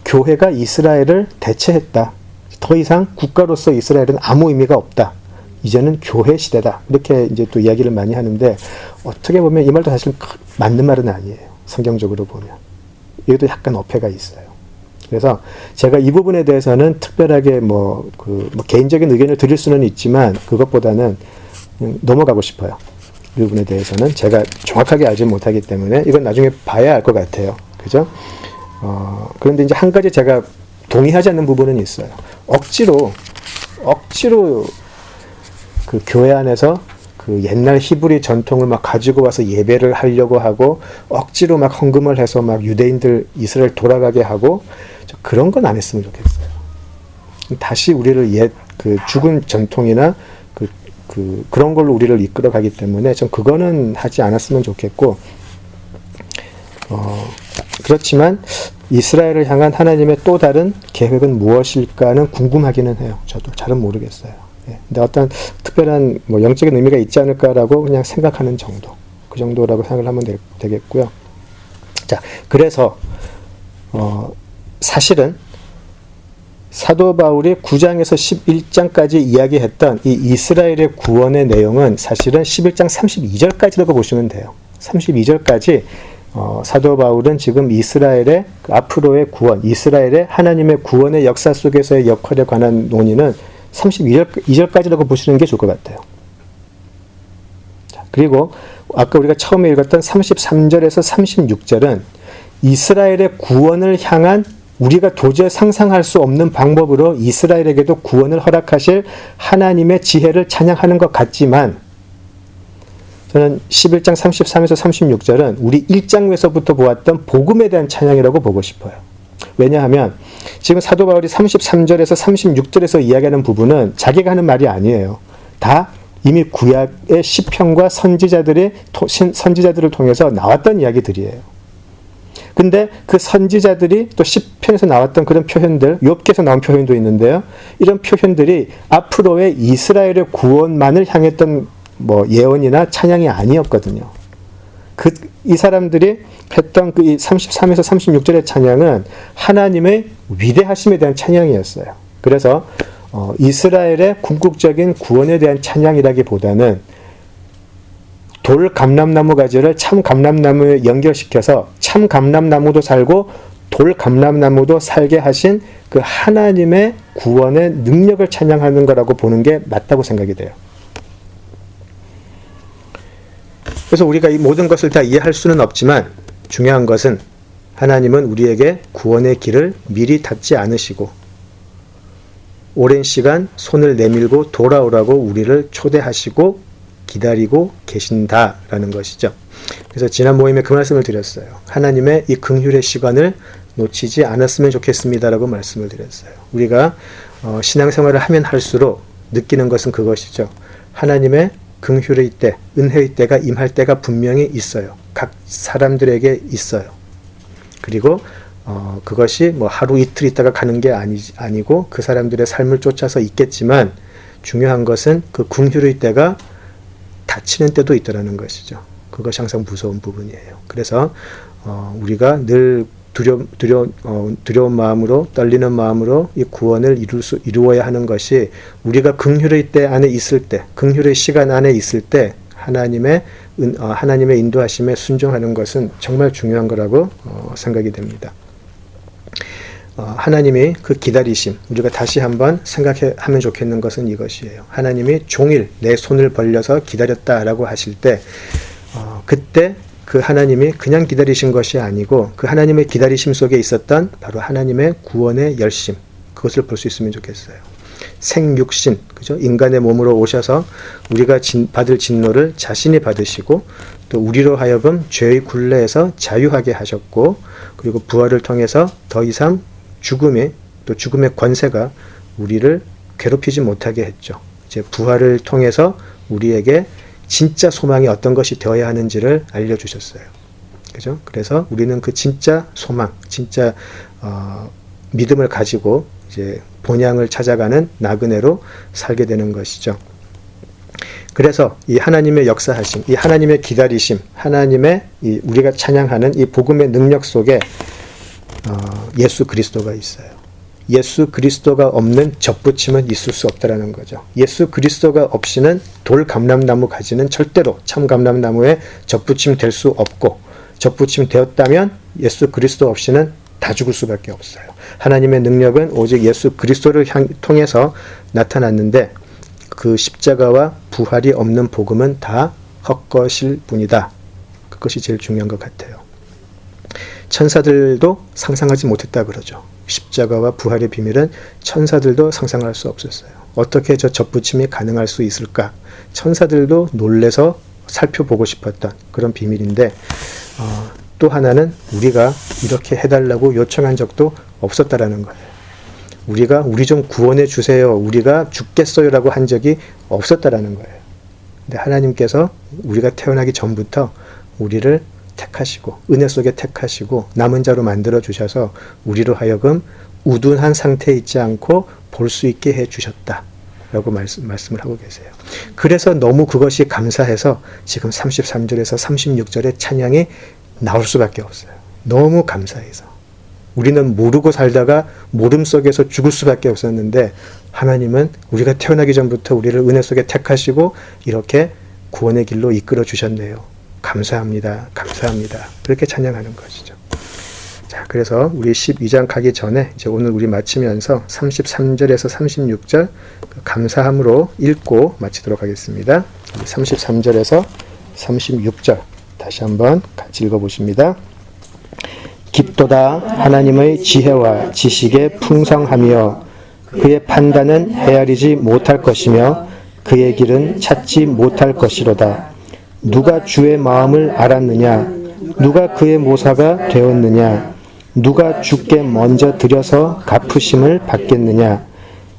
Speaker 1: 교회가 이스라엘을 대체했다. 더 이상 국가로서 이스라엘은 아무 의미가 없다. 이제는 교회 시대다. 이렇게 이제 또 이야기를 많이 하는데, 어떻게 보면 이 말도 사실 맞는 말은 아니에요. 성경적으로 보면. 이것도 약간 어폐가 있어요. 그래서 제가 이 부분에 대해서는 특별하게 개인적인 의견을 드릴 수는 있지만 그것보다는 넘어가고 싶어요. 이 부분에 대해서는 제가 정확하게 알지 못하기 때문에 이건 나중에 봐야 알 것 같아요. 그죠? 그런데 이제 한 가지 제가 동의하지 않는 부분은 있어요. 억지로 그 교회 안에서 그 옛날 히브리 전통을 막 가지고 와서 예배를 하려고 하고 억지로 막 헌금을 해서 막 유대인들 이스라엘 돌아가게 하고 그런 건 안 했으면 좋겠어요. 다시 우리를 그 죽은 전통이나 그런 걸로 우리를 이끌어가기 때문에 전 그거는 하지 않았으면 좋겠고, 그렇지만 이스라엘을 향한 하나님의 또 다른 계획은 무엇일까는 궁금하기는 해요. 저도 잘은 모르겠어요. 근데 어떤 특별한 영적인 의미가 있지 않을까라고 그냥 생각하는 정도, 그 정도라고 생각을 하면 되겠고요. 자, 그래서 사실은 사도 바울이 9장에서 11장까지 이야기했던 이 이스라엘의 구원의 내용은 사실은 11장 32절까지라고 보시면 돼요. 32절까지 사도 바울은 지금 이스라엘의 앞으로의 구원, 이스라엘의 하나님의 구원의 역사 속에서의 역할에 관한 논의는 32절까지라고 보시는 게 좋을 것 같아요. 자, 그리고 아까 우리가 처음에 읽었던 33절에서 36절은 이스라엘의 구원을 향한 우리가 도저히 상상할 수 없는 방법으로 이스라엘에게도 구원을 허락하실 하나님의 지혜를 찬양하는 것 같지만, 저는 11장 33에서 36절은 우리 1장에서부터 보았던 복음에 대한 찬양이라고 보고 싶어요. 왜냐하면 지금 사도 바울이 33절에서 36절에서 이야기하는 부분은 자기가 하는 말이 아니에요. 다 이미 구약의 시편과 선지자들을 통해서 나왔던 이야기들이에요. 근데 그 선지자들이 또 시편에서 나왔던 그런 표현들, 욥기에서 나온 표현도 있는데요. 이런 표현들이 앞으로의 이스라엘의 구원만을 향했던 예언이나 찬양이 아니었거든요. 이 사람들이 했던 그 33에서 36절의 찬양은 하나님의 위대하심에 대한 찬양이었어요. 그래서 이스라엘의 궁극적인 구원에 대한 찬양이라기보다는 돌 감람나무 가지를 참 감람나무에 연결시켜서 참 감람나무도 살고 돌 감람나무도 살게 하신 그 하나님의 구원의 능력을 찬양하는 거라고 보는 게 맞다고 생각이 돼요. 그래서 우리가 이 모든 것을 다 이해할 수는 없지만 중요한 것은 하나님은 우리에게 구원의 길을 미리 닫지 않으시고 오랜 시간 손을 내밀고 돌아오라고 우리를 초대하시고 기다리고 계신다라는 것이죠. 그래서 지난 모임에 그 말씀을 드렸어요. 하나님의 이 긍휼의 시간을 놓치지 않았으면 좋겠습니다라고 말씀을 드렸어요. 우리가 신앙생활을 하면 할수록 느끼는 것은 그것이죠. 하나님의 긍휼의 때, 은혜의 때가 임할 때가 분명히 있어요. 각 사람들에게 있어요. 그리고 그것이 하루 이틀 있다가 가는 게 아니고 그 사람들의 삶을 쫓아서 있겠지만 중요한 것은 그 긍휼의 때가 닫히는 때도 있더라는 것이죠. 그것이 항상 무서운 부분이에요. 그래서 우리가 늘 두려운 마음으로 떨리는 마음으로 이 구원을 이루어야 하는 것이 우리가 긍휼의 때 안에 있을 때, 긍휼의 시간 안에 있을 때 하나님의 인도하심에 순종하는 것은 정말 중요한 거라고 생각이 됩니다. 하나님이 그 기다리심, 우리가 다시 한번 생각하면 좋겠는 것은 이것이에요. 하나님이 종일 내 손을 벌려서 기다렸다라고 하실 때 그때 그 하나님이 그냥 기다리신 것이 아니고 그 하나님의 기다리심 속에 있었던 바로 하나님의 구원의 열심, 그것을 볼 수 있으면 좋겠어요. 생육신, 그죠? 인간의 몸으로 오셔서 우리가 받을 진노를 자신이 받으시고 또 우리로 하여금 죄의 굴레에서 자유하게 하셨고 그리고 부활을 통해서 더 이상 죽음의 권세가 우리를 괴롭히지 못하게 했죠. 이제 부활을 통해서 우리에게 진짜 소망이 어떤 것이 되어야 하는지를 알려주셨어요. 그죠? 그래서 우리는 그 진짜 소망, 진짜 믿음을 가지고 이제 본향을 찾아가는 나그네로 살게 되는 것이죠. 그래서 이 하나님의 역사하심, 이 하나님의 기다리심, 하나님의 우리가 찬양하는 이 복음의 능력 속에 예수 그리스도가 있어요. 예수 그리스도가 없는 접붙임은 있을 수 없다라는 거죠. 예수 그리스도가 없이는 돌 감람나무 가지는 절대로 참 감람나무에 접붙임 될 수 없고 접붙임 되었다면 예수 그리스도 없이는 다 죽을 수밖에 없어요. 하나님의 능력은 오직 예수 그리스도를 통해서 나타났는데 그 십자가와 부활이 없는 복음은 다 헛것일 뿐이다. 그것이 제일 중요한 것 같아요. 천사들도 상상하지 못했다 그러죠. 십자가와 부활의 비밀은 천사들도 상상할 수 없었어요. 어떻게 저 접붙임이 가능할 수 있을까? 천사들도 놀래서 살펴보고 싶었던 그런 비밀인데 또 하나는 우리가 이렇게 해달라고 요청한 적도 없었다라는 거예요. 우리가 우리 좀 구원해 주세요. 우리가 죽겠어요라고 한 적이 없었다라는 거예요. 근데 하나님께서 우리가 태어나기 전부터 우리를 택하시고 은혜 속에 택하시고 남은 자로 만들어 주셔서 우리로 하여금 우둔한 상태에 있지 않고 볼 수 있게 해 주셨다 라고 말씀을 하고 계세요. 그래서 너무 그것이 감사해서 지금 33절에서 36절의 찬양이 나올 수밖에 없어요. 너무 감사해서. 우리는 모르고 살다가 모름 속에서 죽을 수밖에 없었는데 하나님은 우리가 태어나기 전부터 우리를 은혜 속에 택하시고 이렇게 구원의 길로 이끌어 주셨네요. 감사합니다. 감사합니다. 그렇게 찬양하는 것이죠. 자, 그래서 우리 12장 가기 전에 이제 오늘 우리 마치면서 33절에서 36절 감사함으로 읽고 마치도록 하겠습니다. 33절에서 36절 다시 한번 같이 읽어보십니다. 깊도다 하나님의 지혜와 지식의 풍성하며 그의 판단은 헤아리지 못할 것이며 그의 길은 찾지 못할 것이로다. 누가 주의 마음을 알았느냐? 누가 그의 모사가 되었느냐? 누가 주께 먼저 드려서 갚으심을 받겠느냐?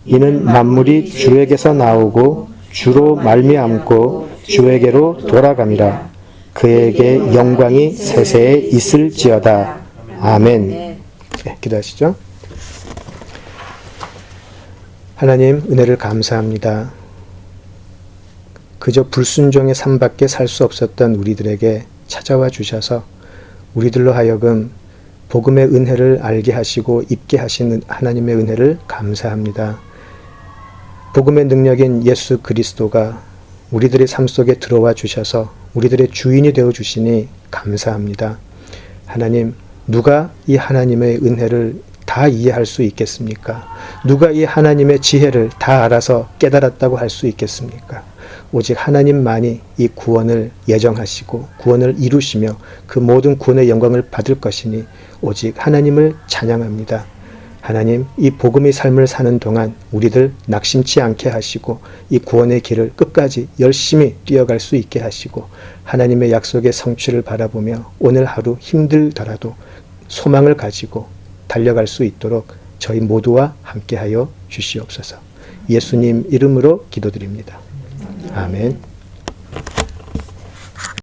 Speaker 1: 이는 만물이 주에게서 나오고 주로 말미암고 주에게로 돌아감이라. 그에게 영광이 세세에 있을지어다. 아멘. 네, 기도하시죠. 하나님, 은혜를 감사합니다. 그저 불순종의 삶밖에 살 수 없었던 우리들에게 찾아와 주셔서 우리들로 하여금 복음의 은혜를 알게 하시고 입게 하시는 하나님의 은혜를 감사합니다. 복음의 능력인 예수 그리스도가 우리들의 삶 속에 들어와 주셔서 우리들의 주인이 되어 주시니 감사합니다. 하나님, 누가 이 하나님의 은혜를 다 이해할 수 있겠습니까? 누가 이 하나님의 지혜를 다 알아서 깨달았다고 할 수 있겠습니까? 오직 하나님만이 이 구원을 예정하시고 구원을 이루시며 그 모든 구원의 영광을 받을 것이니 오직 하나님을 찬양합니다. 하나님, 이 복음의 삶을 사는 동안 우리들 낙심치 않게 하시고 이 구원의 길을 끝까지 열심히 뛰어갈 수 있게 하시고 하나님의 약속의 성취를 바라보며 오늘 하루 힘들더라도 소망을 가지고 달려갈 수 있도록 저희 모두와 함께하여 주시옵소서. 예수님 이름으로 기도드립니다. 아멘.